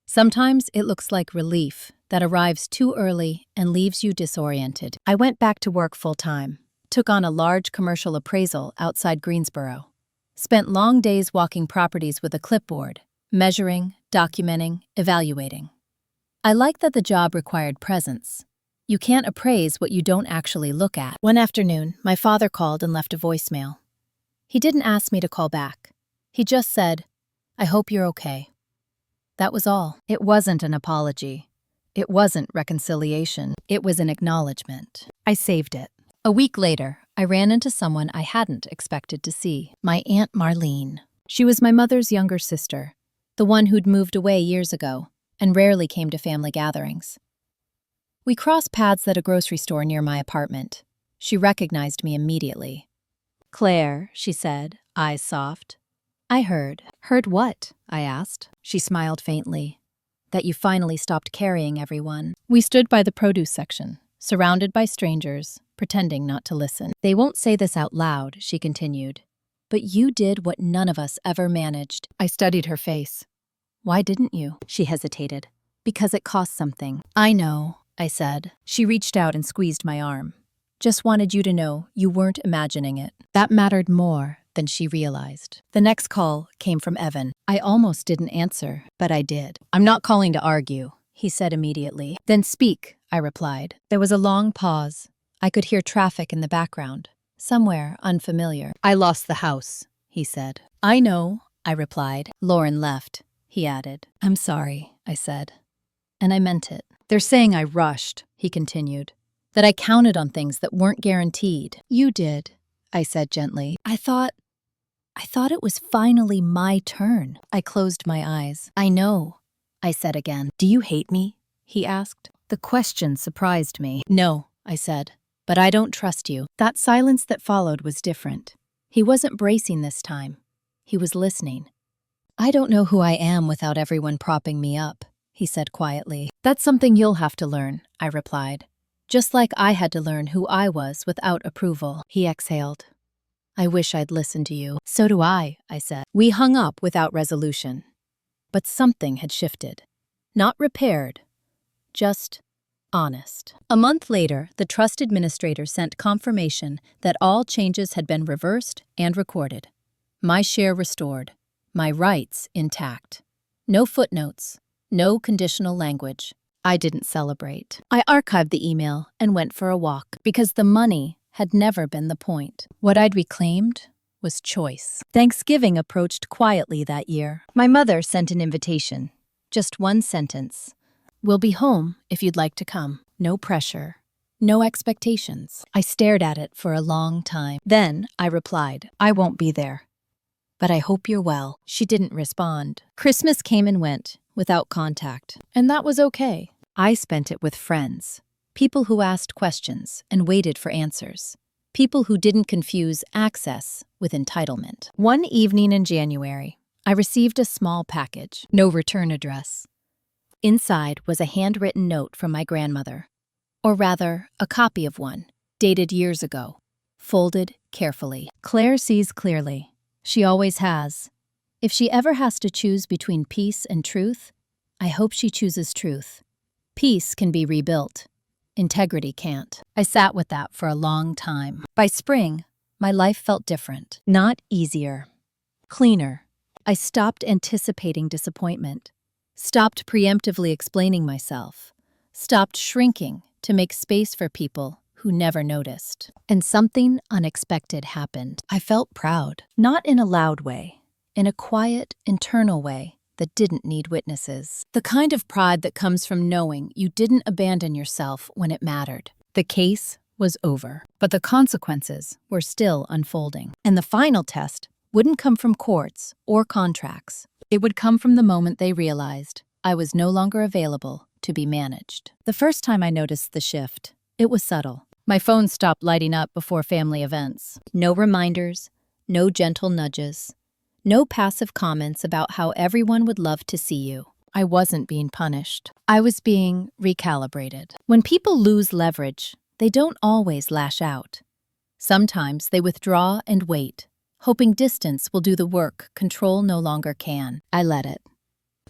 Sometimes it looks like relief that arrives too early and leaves you disoriented. I went back to work full-time, took on a large commercial appraisal outside Greensboro, spent long days walking properties with a clipboard, measuring, documenting, evaluating. I liked that the job required presence. You can't appraise what you don't actually look at. One afternoon, my father called and left a voicemail. He didn't ask me to call back. He just said, "I hope you're okay." That was all. It wasn't an apology. It wasn't reconciliation. It was an acknowledgement. I saved it. A week later, I ran into someone I hadn't expected to see. My Aunt Marlene. She was my mother's younger sister, the one who'd moved away years ago and rarely came to family gatherings. We crossed paths at a grocery store near my apartment. She recognized me immediately. "Claire," she said, eyes soft. "I heard." "Heard what?" I asked. She smiled faintly. "That you finally stopped carrying everyone." We stood by the produce section, surrounded by strangers, pretending not to listen. "They won't say this out loud," she continued, "but you did what none of us ever managed." I studied her face. "Why didn't you?" She hesitated. "Because it cost something." "I know," I said. She reached out and squeezed my arm. "Just wanted you to know you weren't imagining it." That mattered more than she realized. The next call came from Evan. I almost didn't answer, but I did. "I'm not calling to argue," he said immediately. "Then speak," I replied. There was a long pause. I could hear traffic in the background, somewhere unfamiliar. "I lost the house," he said. "I know," I replied. "Lauren left," he added. "I'm sorry," I said. And I meant it. "They're saying I rushed," he continued. "That I counted on things that weren't guaranteed." "You did," I said gently. I thought it was finally my turn." I closed my eyes. "I know," I said again. "Do you hate me?" he asked. The question surprised me. "No," I said, "but I don't trust you." That silence that followed was different. He wasn't bracing this time. He was listening. "I don't know who I am without everyone propping me up," he said quietly. "That's something you'll have to learn," I replied. "Just like I had to learn who I was without approval." He exhaled. "I wish I'd listened to you." "So do I," said. We hung up without resolution. But something had shifted. Not repaired, just honest. A month later, the trust administrator sent confirmation that all changes had been reversed and recorded. My share restored. My rights intact. No footnotes. No conditional language. I didn't celebrate. I archived the email and went for a walk because the money had never been the point. What I'd reclaimed was choice. Thanksgiving approached quietly that year. My mother sent an invitation. Just one sentence. "We'll be home if you'd like to come." No pressure. No expectations. I stared at it for a long time. Then I replied, "I won't be there. But I hope you're well." She didn't respond. Christmas came and went without contact. And that was okay. I spent it with friends. People who asked questions and waited for answers. People who didn't confuse access with entitlement. One evening in January, I received a small package. No return address. Inside was a handwritten note from my grandmother. Or rather, a copy of one, dated years ago, folded carefully. "Claire sees clearly. She always has. If she ever has to choose between peace and truth, I hope she chooses truth. Peace can be rebuilt. Integrity can't." I sat with that for a long time. By spring, my life felt different. Not easier. Cleaner. I stopped anticipating disappointment. Stopped preemptively explaining myself. Stopped shrinking to make space for people who never noticed. And something unexpected happened. I felt proud. Not in a loud way. In a quiet, internal way that didn't need witnesses. The kind of pride that comes from knowing you didn't abandon yourself when it mattered. The case was over, but the consequences were still unfolding. And the final test wouldn't come from courts or contracts. It would come from the moment they realized I was no longer available to be managed. The first time I noticed the shift, it was subtle. My phone stopped lighting up before family events. No reminders, no gentle nudges. No passive comments about how everyone would love to see you. I wasn't being punished. I was being recalibrated. When people lose leverage, they don't always lash out. Sometimes they withdraw and wait, hoping distance will do the work control no longer can. I let it.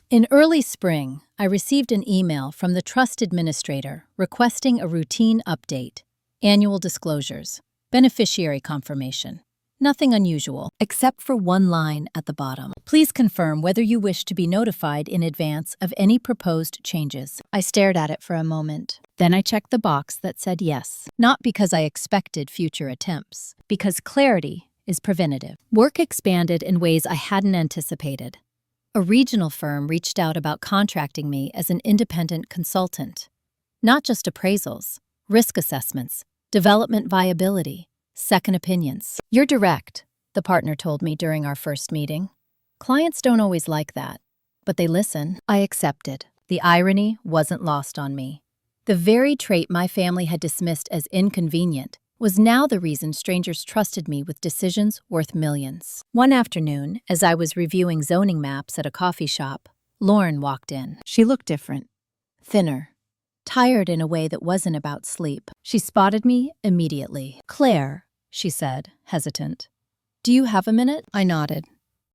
In early spring, I received an email from the trust administrator requesting a routine update, annual disclosures, beneficiary confirmation. Nothing unusual, except for one line at the bottom. "Please confirm whether you wish to be notified in advance of any proposed changes." I stared at it for a moment. Then I checked the box that said yes. Not because I expected future attempts, because clarity is preventative. Work expanded in ways I hadn't anticipated. A regional firm reached out about contracting me as an independent consultant. Not just appraisals, risk assessments, development viability, second opinions. "You're direct," the partner told me during our first meeting. "Clients don't always like that, but they listen." I accepted. The irony wasn't lost on me. The very trait my family had dismissed as inconvenient was now the reason strangers trusted me with decisions worth millions. One afternoon, as I was reviewing zoning maps at a coffee shop, Lauren walked in. She looked different, thinner, tired in a way that wasn't about sleep. She spotted me immediately. "Claire," she said, hesitant. "Do you have a minute?" I nodded.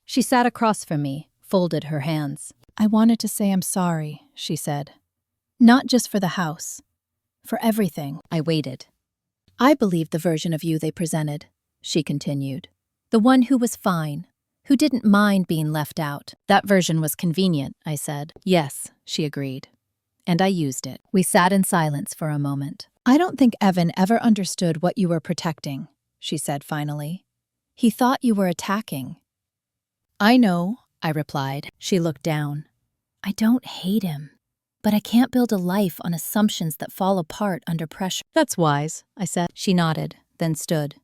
She sat across from me, folded her hands. "I wanted to say I'm sorry," she said. "Not just for the house. For everything." I waited. "I believed the version of you they presented," she continued. "The one who was fine, who didn't mind being left out." "That version was convenient," I said. "Yes," she agreed. And I used it. We sat in silence for a moment. "I don't think Evan ever understood what you were protecting," she said finally. "He thought you were attacking." "I know," I replied. She looked down. "I don't hate him, but I can't build a life on assumptions that fall apart under pressure." "That's wise," I said. She nodded, then stood.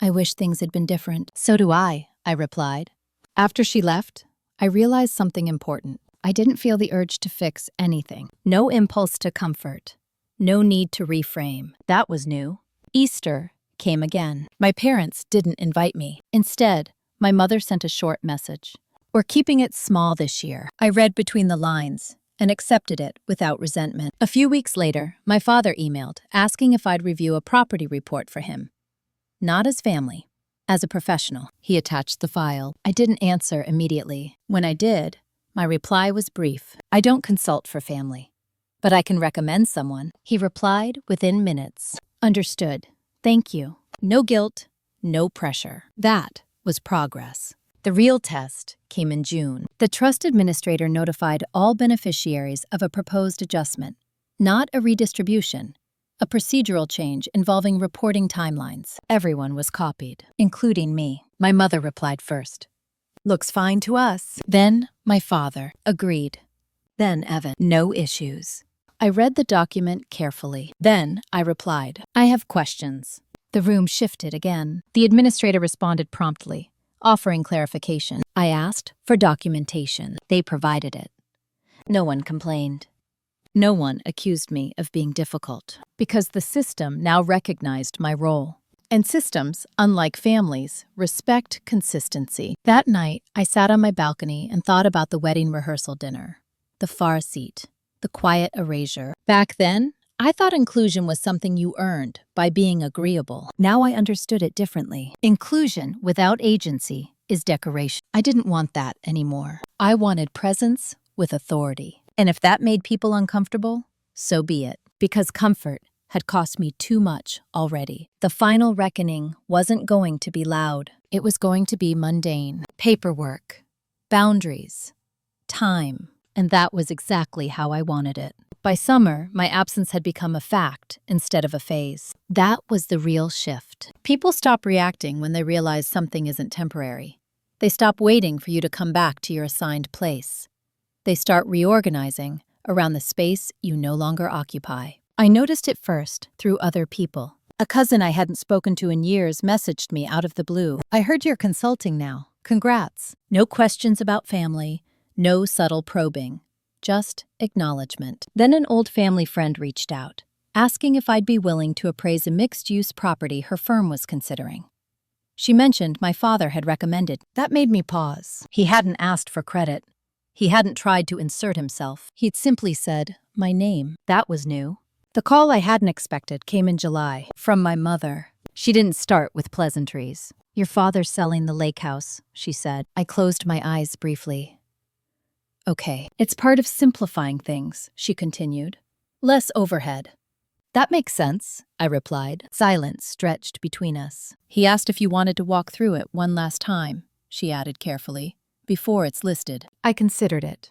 "I wish things had been different." "So do I replied. After she left, I realized something important. I didn't feel the urge to fix anything. No impulse to comfort. No need to reframe. That was new. Easter came again. My parents didn't invite me. Instead, my mother sent a short message. "We're keeping it small this year." I read between the lines and accepted it without resentment. A few weeks later, my father emailed, asking if I'd review a property report for him. Not as family, as a professional. He attached the file. I didn't answer immediately. When I did, my reply was brief. "I don't consult for family, but I can recommend someone." He replied within minutes. "Understood. Thank you." No guilt, no pressure. That was progress. The real test came in June. The trust administrator notified all beneficiaries of a proposed adjustment, not a redistribution, a procedural change involving reporting timelines. Everyone was copied, including me. My mother replied first. "Looks fine to us." Then my father agreed. Then Evan. No issues. I read the document carefully. Then I replied, "I have questions." The room shifted again. The administrator responded promptly, offering clarification. I asked for documentation. They provided it. No one complained. No one accused me of being difficult, because the system now recognized my role. And systems, unlike families, respect consistency. That night, I sat on my balcony and thought about the wedding rehearsal dinner, the far seat, the quiet erasure. Back then, I thought inclusion was something you earned by being agreeable. Now I understood it differently. Inclusion without agency is decoration. I didn't want that anymore. I wanted presence with authority. And if that made people uncomfortable, so be it. Because comfort had cost me too much already. The final reckoning wasn't going to be loud. It was going to be mundane. Paperwork, boundaries, time. And that was exactly how I wanted it. By summer, my absence had become a fact instead of a phase. That was the real shift. People stop reacting when they realize something isn't temporary. They stop waiting for you to come back to your assigned place. They start reorganizing around the space you no longer occupy. I noticed it first through other people. A cousin I hadn't spoken to in years messaged me out of the blue. "I heard you're consulting now. Congrats." No questions about family, no subtle probing. Just acknowledgement. Then an old family friend reached out, asking if I'd be willing to appraise a mixed-use property her firm was considering. She mentioned my father had recommended. That made me pause. He hadn't asked for credit. He hadn't tried to insert himself. He'd simply said, my name. That was new. The call I hadn't expected came in July, from my mother. She didn't start with pleasantries. "Your father's selling the lake house," she said. I closed my eyes briefly. "Okay, it's part of simplifying things," she continued. "Less overhead." "That makes sense," I replied. Silence stretched between us. "He asked if you wanted to walk through it one last time," she added carefully, "before it's listed." I considered it.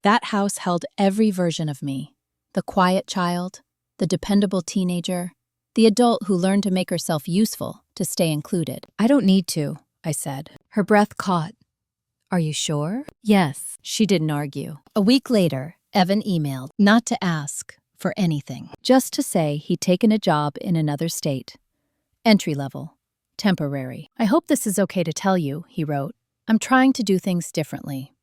That house held every version of me. The quiet child, the dependable teenager, the adult who learned to make herself useful to stay included. "I don't need to," I said. Her breath caught. "Are you sure?" "Yes." She didn't argue. A week later, Evan emailed, not to ask for anything, just to say he'd taken a job in another state. Entry level. Temporary. "I hope this is okay to tell you," he wrote. "I'm trying to do things differently."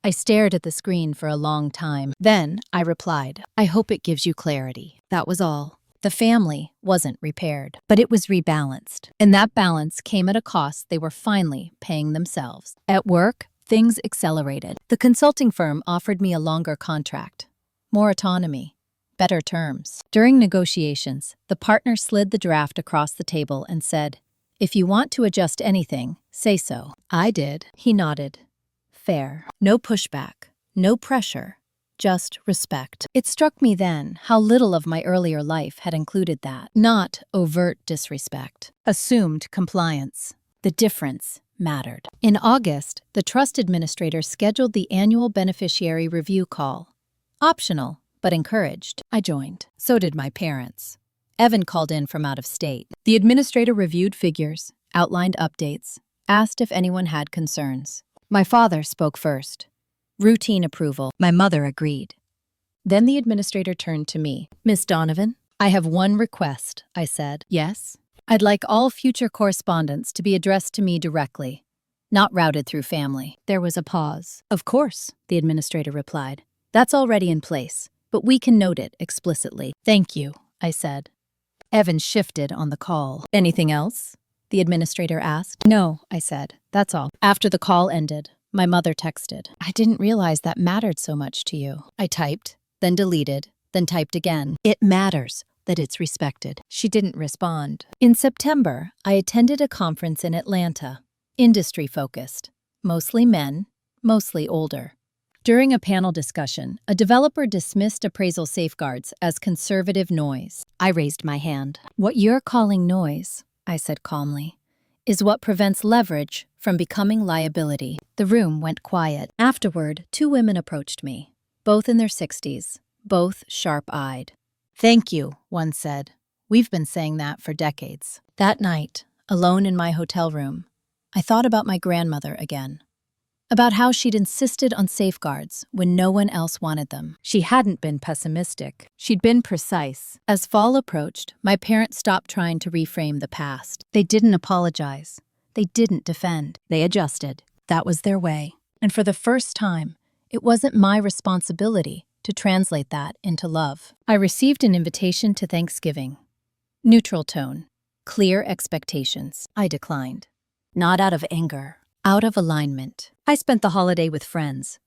I stared at the screen for a long time. Then I replied, I hope it gives you clarity. That was all. The family wasn't repaired, but it was rebalanced. And that balance came at a cost they were finally paying themselves. At work, things accelerated. The consulting firm offered me a longer contract, more autonomy, better terms. During negotiations, the partner slid the draft across the table and said, if you want to adjust anything, say so. I did. He nodded. Fair. No pushback. No pressure. Just respect. It struck me then how little of my earlier life had included that. Not overt disrespect. Assumed compliance. The difference mattered. In August, the trust administrator scheduled the annual beneficiary review call. Optional, but encouraged. I joined. So did my parents. Evan called in from out of state. The administrator reviewed figures, outlined updates, asked if anyone had concerns. My father spoke first. Routine approval. My mother agreed. Then the administrator turned to me. Miss Donovan, I have one request, I said. Yes? I'd like all future correspondence to be addressed to me directly, not routed through family. There was a pause. Of course, the administrator replied. That's already in place, but we can note it explicitly. Thank you, I said. Evan shifted on the call. Anything else? The administrator asked. No, I said. That's all. After the call ended, my mother texted. I didn't realize that mattered so much to you. I typed, then deleted, then typed again. It matters that it's respected. She didn't respond. In September, I attended a conference in Atlanta, industry-focused, mostly men, mostly older. During a panel discussion, a developer dismissed appraisal safeguards as conservative noise. I raised my hand. What you're calling noise, I said calmly, is what prevents leverage from becoming liability. The room went quiet. Afterward, 2 women approached me, both in their 60s, both sharp-eyed. Thank you, one said. We've been saying that for decades. That night, alone in my hotel room, I thought about my grandmother again. About how she'd insisted on safeguards when no one else wanted them. She hadn't been pessimistic. She'd been precise. As fall approached, my parents stopped trying to reframe the past. They didn't apologize. They didn't defend. They adjusted. That was their way. And for the first time, it wasn't my responsibility to translate that into love. I received an invitation to Thanksgiving. Neutral tone. Clear expectations. I declined. Not out of anger. Out of alignment. I spent the holiday with friends,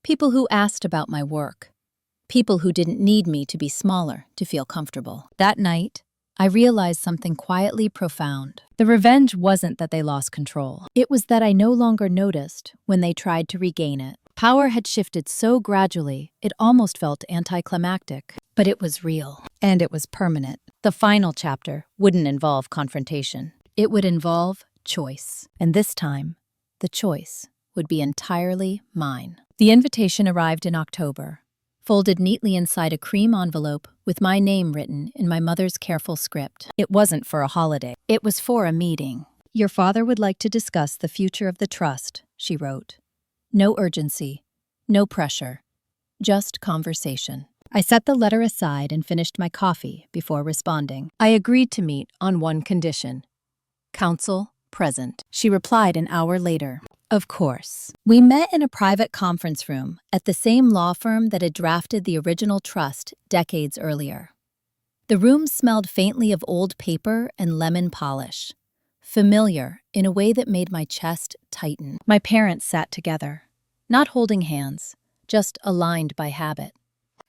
people who asked about my work, people who didn't need me to be smaller to feel comfortable. That night, I realized something quietly profound. The revenge wasn't that they lost control. It was that I no longer noticed when they tried to regain it. Power had shifted so gradually, it almost felt anticlimactic. But it was real, and it was permanent. The final chapter wouldn't involve confrontation. It would involve choice. And this time, the choice would be entirely mine. The invitation arrived in October, folded neatly inside a cream envelope with my name written in my mother's careful script. It wasn't for a holiday. It was for a meeting. Your father would like to discuss the future of the trust, she wrote. No urgency, no pressure, just conversation. I set the letter aside and finished my coffee before responding. I agreed to meet on one condition. Counsel present. She replied an hour later. Of course. We met in a private conference room at the same law firm that had drafted the original trust decades earlier. The room smelled faintly of old paper and lemon polish, familiar in a way that made my chest tighten. My parents sat together, not holding hands, just aligned by habit.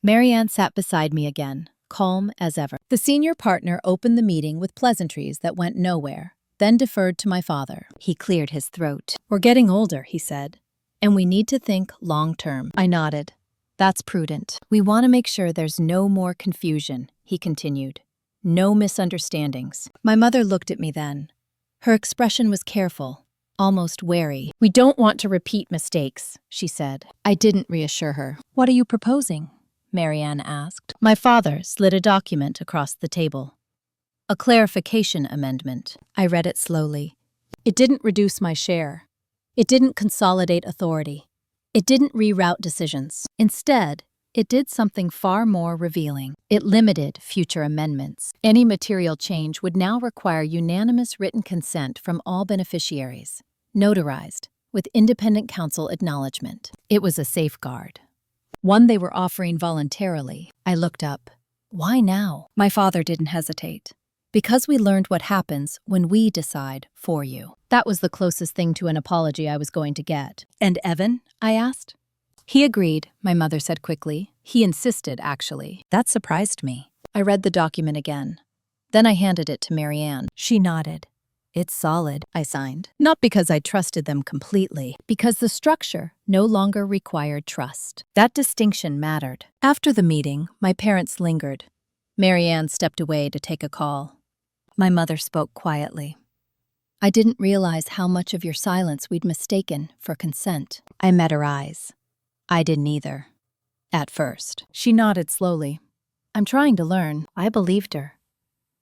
Marianne sat beside me again, calm as ever. The senior partner opened the meeting with pleasantries that went nowhere, then deferred to my father. He cleared his throat. We're getting older, he said, and we need to think long-term. I nodded. That's prudent. We want to make sure there's no more confusion, he continued. No misunderstandings. My mother looked at me then. Her expression was careful, almost wary. We don't want to repeat mistakes, she said. I didn't reassure her. What are you proposing? Marianne asked. My father slid a document across the table. A clarification amendment. I read it slowly. It didn't reduce my share. It didn't consolidate authority. It didn't reroute decisions. Instead, it did something far more revealing. It limited future amendments. Any material change would now require unanimous written consent from all beneficiaries, notarized, with independent counsel acknowledgement. It was a safeguard. One they were offering voluntarily. I looked up. Why now? My father didn't hesitate. Because we learned what happens when we decide for you. That was the closest thing to an apology I was going to get. And Evan? I asked. He agreed, my mother said quickly. He insisted, actually. That surprised me. I read the document again. Then I handed it to Marianne. She nodded. It's solid, I signed. Not because I trusted them completely, because the structure no longer required trust. That distinction mattered. After the meeting, my parents lingered. Marianne stepped away to take a call. My mother spoke quietly. I didn't realize how much of your silence we'd mistaken for consent. I met her eyes. I didn't either. At first. She nodded slowly. I'm trying to learn. I believed her.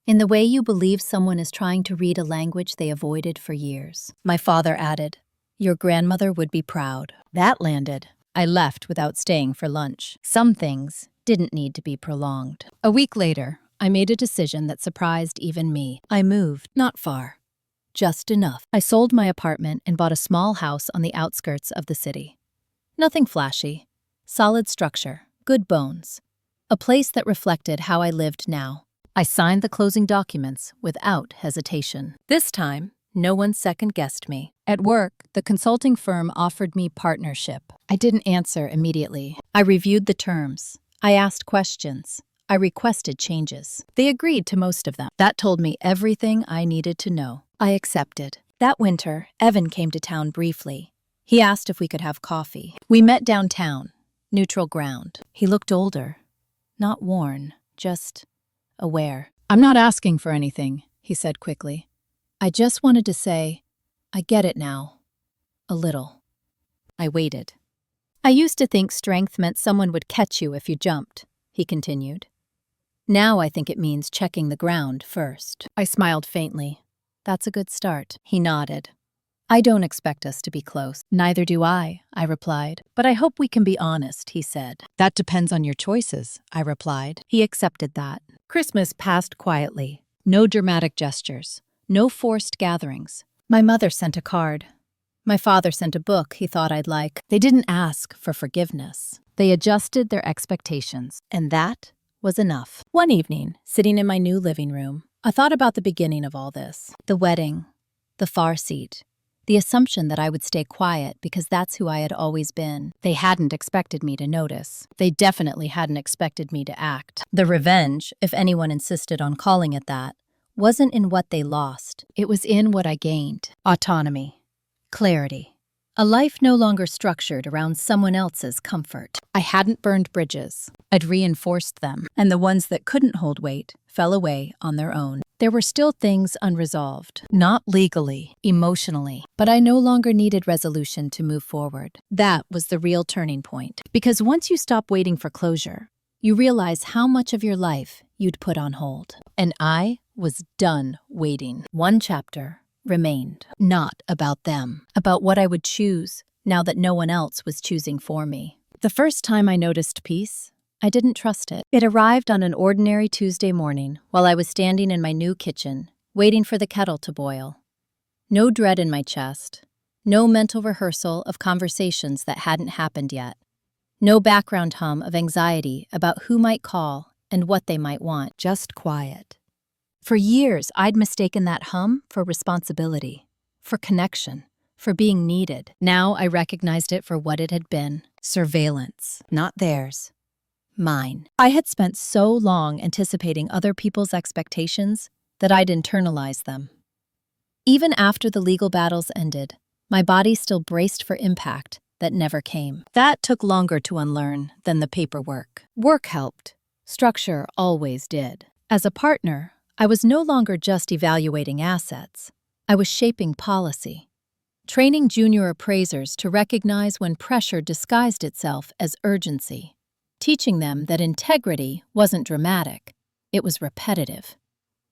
In the way you believe someone is trying to read a language they avoided for years. My father added, your grandmother would be proud. That landed. I left without staying for lunch. Some things didn't need to be prolonged. A week later, I made a decision that surprised even me. I moved, not far. Just enough. I sold my apartment and bought a small house on the outskirts of the city. Nothing flashy. Solid structure. Good bones. A place that reflected how I lived now. I signed the closing documents without hesitation. This time, no one second-guessed me. At work, the consulting firm offered me partnership. I didn't answer immediately. I reviewed the terms. I asked questions. I requested changes. They agreed to most of them. That told me everything I needed to know. I accepted. That winter, Evan came to town briefly. He asked if we could have coffee. We met downtown, neutral ground. He looked older. Not worn, just aware. I'm not asking for anything, he said quickly. I just wanted to say, I get it now. A little. I waited. I used to think strength meant someone would catch you if you jumped, he continued. Now I think it means checking the ground first. I smiled faintly. That's a good start. He nodded. I don't expect us to be close. Neither do I replied. But I hope we can be honest, he said. That depends on your choices, I replied. He accepted that. Christmas passed quietly. No dramatic gestures. No forced gatherings. My mother sent a card. My father sent a book he thought I'd like. They didn't ask for forgiveness. They adjusted their expectations. And that was enough. One evening, sitting in my new living room, I thought about the beginning of all this. The wedding. The far seat. The assumption that I would stay quiet because that's who I had always been. They hadn't expected me to notice. They definitely hadn't expected me to act. The revenge, if anyone insisted on calling it that, wasn't in what they lost. It was in what I gained. Autonomy. Clarity. A life no longer structured around someone else's comfort. I hadn't burned bridges. I'd reinforced them, and the ones that couldn't hold weight fell away on their own. There were still things unresolved, not legally, emotionally, but I no longer needed resolution to move forward. That was the real turning point. Because once you stop waiting for closure, you realize how much of your life you'd put on hold. And I was done waiting. One chapter remained, not about them, about what I would choose now that no one else was choosing for me. The first time I noticed peace, I didn't trust it. It arrived on an ordinary Tuesday morning while I was standing in my new kitchen, waiting for the kettle to boil. No dread in my chest, no mental rehearsal of conversations that hadn't happened yet, no background hum of anxiety about who might call and what they might want, just quiet. For years, I'd mistaken that hum for responsibility, for connection, for being needed. Now I recognized it for what it had been, surveillance, not theirs. Mine. I had spent so long anticipating other people's expectations that I'd internalized them. Even after the legal battles ended, my body still braced for impact that never came. That took longer to unlearn than the paperwork. Work helped. Structure always did. As a partner, I was no longer just evaluating assets. I was shaping policy. Training junior appraisers to recognize when pressure disguised itself as urgency. Teaching them that integrity wasn't dramatic, it was repetitive,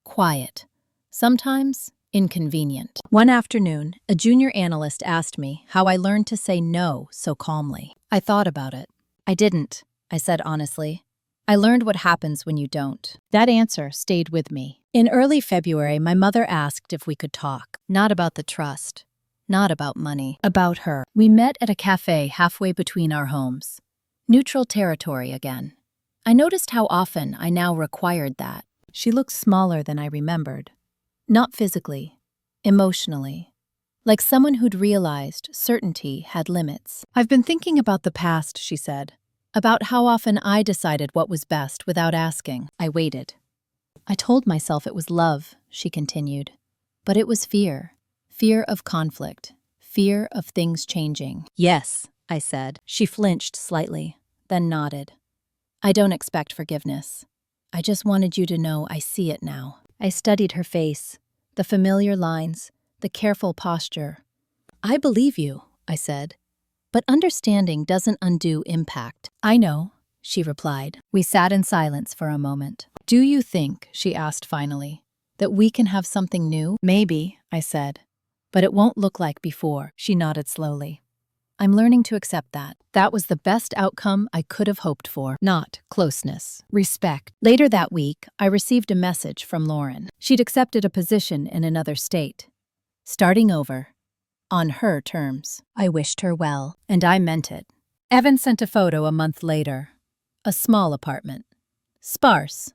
quiet, sometimes inconvenient. One afternoon, a junior analyst asked me how I learned to say no so calmly. I thought about it. I didn't, I said honestly. I learned what happens when you don't. That answer stayed with me. In early February, my mother asked if we could talk. Not about the trust. Not about money. About her. We met at a cafe halfway between our homes. Neutral territory again. I noticed how often I now required that. She looked smaller than I remembered. Not physically. Emotionally. Like someone who'd realized certainty had limits. I've been thinking about the past, she said. About how often I decided what was best without asking. I waited. I told myself it was love, she continued. But it was fear. Fear of conflict. Fear of things changing. Yes, I said. She flinched slightly, then nodded. I don't expect forgiveness. I just wanted you to know I see it now. I studied her face, the familiar lines, the careful posture. I believe you, I said. But understanding doesn't undo impact. I know, she replied. We sat in silence for a moment. Do you think, she asked finally, that we can have something new? Maybe, I said. But it won't look like before, she nodded slowly. I'm learning to accept that. That was the best outcome I could have hoped for. Not closeness, respect. Later that week, I received a message from Lauren. She'd accepted a position in another state. Starting over. On her terms. I wished her well, and I meant it. Evan sent a photo a month later. A small apartment. Sparse.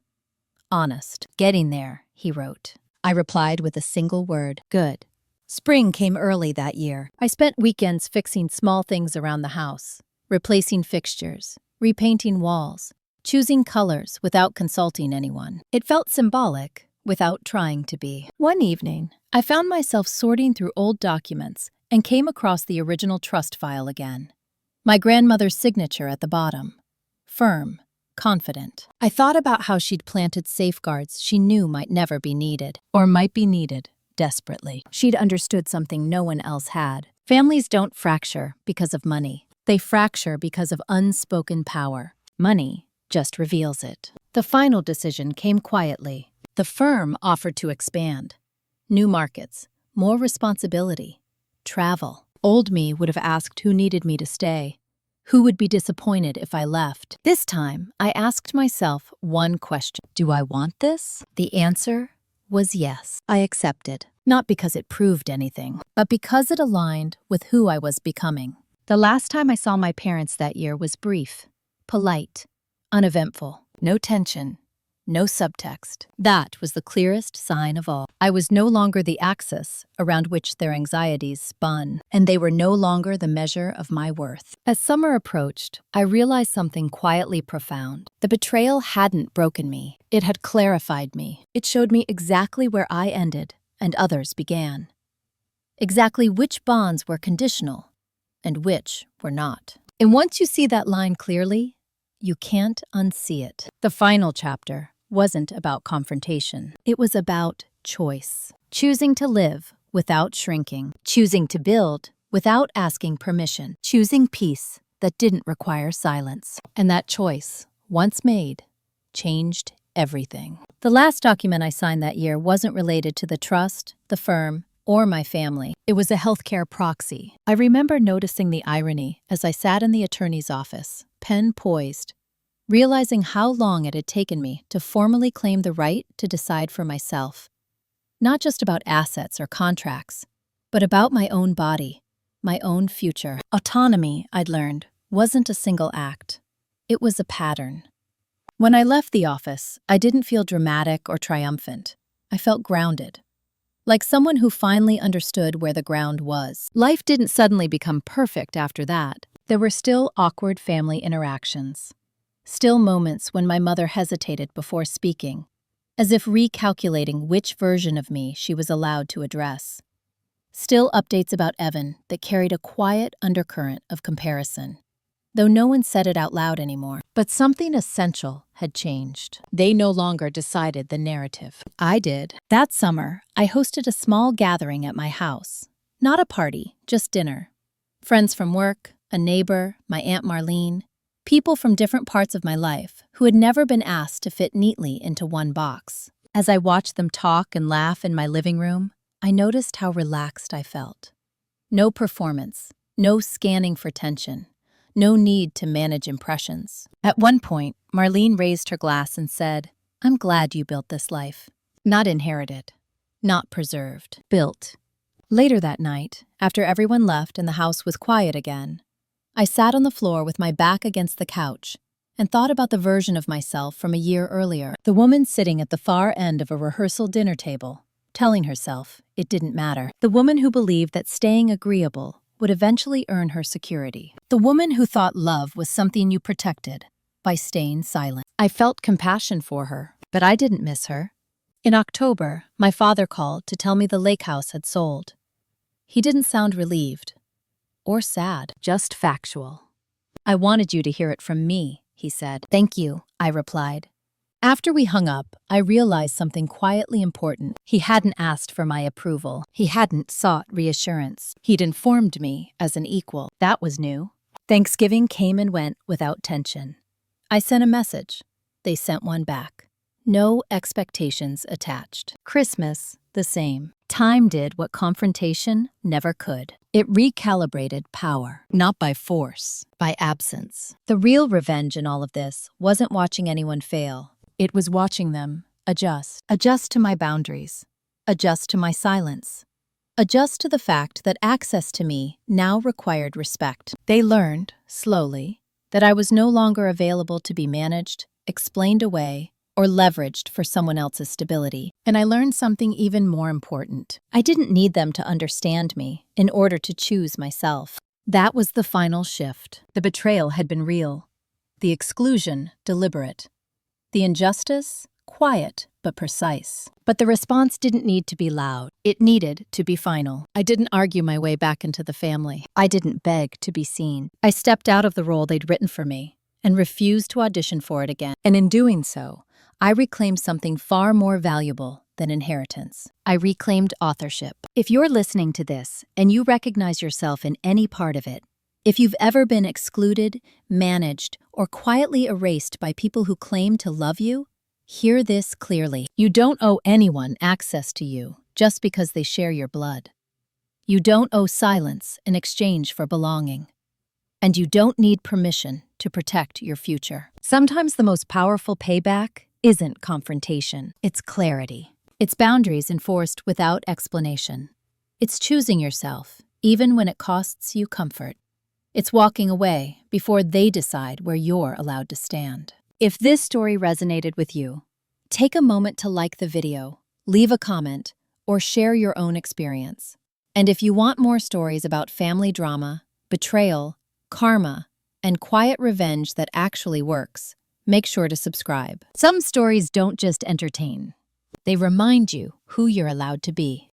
Honest. Getting there, he wrote. I replied with a single word. Good. Spring came early that year. I spent weekends fixing small things around the house, replacing fixtures, repainting walls, choosing colors without consulting anyone. It felt symbolic without trying to be. One evening, I found myself sorting through old documents and came across the original trust file again. My grandmother's signature at the bottom. Firm, confident. I thought about how she'd planted safeguards she knew might never be needed, or might be needed. Desperately. She'd understood something no one else had. Families don't fracture because of money. They fracture because of unspoken power. Money just reveals it. The final decision came quietly. The firm offered to expand. New markets, more responsibility, travel. Old me would have asked who needed me to stay. Who would be disappointed if I left? This time, I asked myself one question. Do I want this? The answer was yes. I accepted, not because it proved anything, but because it aligned with who I was becoming. The last time I saw my parents that year was brief, polite, uneventful, no tension, no subtext. That was the clearest sign of all. I was no longer the axis around which their anxieties spun, and they were no longer the measure of my worth. As summer approached, I realized something quietly profound. The betrayal hadn't broken me. It had clarified me. It showed me exactly where I ended and others began. Exactly which bonds were conditional and which were not. And once you see that line clearly, you can't unsee it. The final chapter wasn't about confrontation. It was about choice. Choosing to live without shrinking. Choosing to build without asking permission. Choosing peace that didn't require silence. And that choice, once made, changed everything. The last document I signed that year wasn't related to the trust, the firm, or my family. It was a healthcare proxy. I remember noticing the irony as I sat in the attorney's office, pen poised, realizing how long it had taken me to formally claim the right to decide for myself. Not just about assets or contracts, but about my own body, my own future. Autonomy, I'd learned, wasn't a single act. It was a pattern. When I left the office, I didn't feel dramatic or triumphant. I felt grounded. Like someone who finally understood where the ground was. Life didn't suddenly become perfect after that. There were still awkward family interactions. Still moments when my mother hesitated before speaking, as if recalculating which version of me she was allowed to address. Still updates about Evan that carried a quiet undercurrent of comparison, though no one said it out loud anymore. But something essential had changed. They no longer decided the narrative. I did. That summer, I hosted a small gathering at my house. Not a party, just dinner. Friends from work, a neighbor, my Aunt Marlene, people from different parts of my life who had never been asked to fit neatly into one box. As I watched them talk and laugh in my living room, I noticed how relaxed I felt. No performance, no scanning for tension, no need to manage impressions. At one point, Marlene raised her glass and said, "I'm glad you built this life. Not inherited, not preserved, built." Later that night, after everyone left and the house was quiet again, I sat on the floor with my back against the couch and thought about the version of myself from a year earlier, the woman sitting at the far end of a rehearsal dinner table, telling herself it didn't matter. The woman who believed that staying agreeable would eventually earn her security. The woman who thought love was something you protected by staying silent. I felt compassion for her, but I didn't miss her. In October, my father called to tell me the lake house had sold. He didn't sound relieved or sad, just factual. "I wanted you to hear it from me," he said. "Thank you," I replied. After we hung up, I realized something quietly important. He hadn't asked for my approval. He hadn't sought reassurance. He'd informed me as an equal. That was new. Thanksgiving came and went without tension. I sent a message. They sent one back. No expectations attached. Christmas, the same. Time did what confrontation never could. It recalibrated power, not by force, by absence. The real revenge in all of this wasn't watching anyone fail. It was watching them adjust. Adjust to my boundaries. Adjust to my silence. Adjust to the fact that access to me now required respect. They learned, slowly, that I was no longer available to be managed, explained away, or leveraged for someone else's stability. And I learned something even more important. I didn't need them to understand me in order to choose myself. That was the final shift. The betrayal had been real. The exclusion, deliberate. The injustice, quiet but precise. But the response didn't need to be loud. It needed to be final. I didn't argue my way back into the family. I didn't beg to be seen. I stepped out of the role they'd written for me and refused to audition for it again. And in doing so, I reclaimed something far more valuable than inheritance. I reclaimed authorship. If you're listening to this and you recognize yourself in any part of it, if you've ever been excluded, managed, or quietly erased by people who claim to love you, hear this clearly. You don't owe anyone access to you just because they share your blood. You don't owe silence in exchange for belonging. And you don't need permission to protect your future. Sometimes the most powerful payback isn't confrontation, it's clarity. It's boundaries enforced without explanation. It's choosing yourself, even when it costs you comfort. It's walking away before they decide where you're allowed to stand. If this story resonated with you, take a moment to like the video, leave a comment, or share your own experience. And if you want more stories about family drama, betrayal, karma, and quiet revenge that actually works, make sure to subscribe. Some stories don't just entertain. They remind you who you're allowed to be.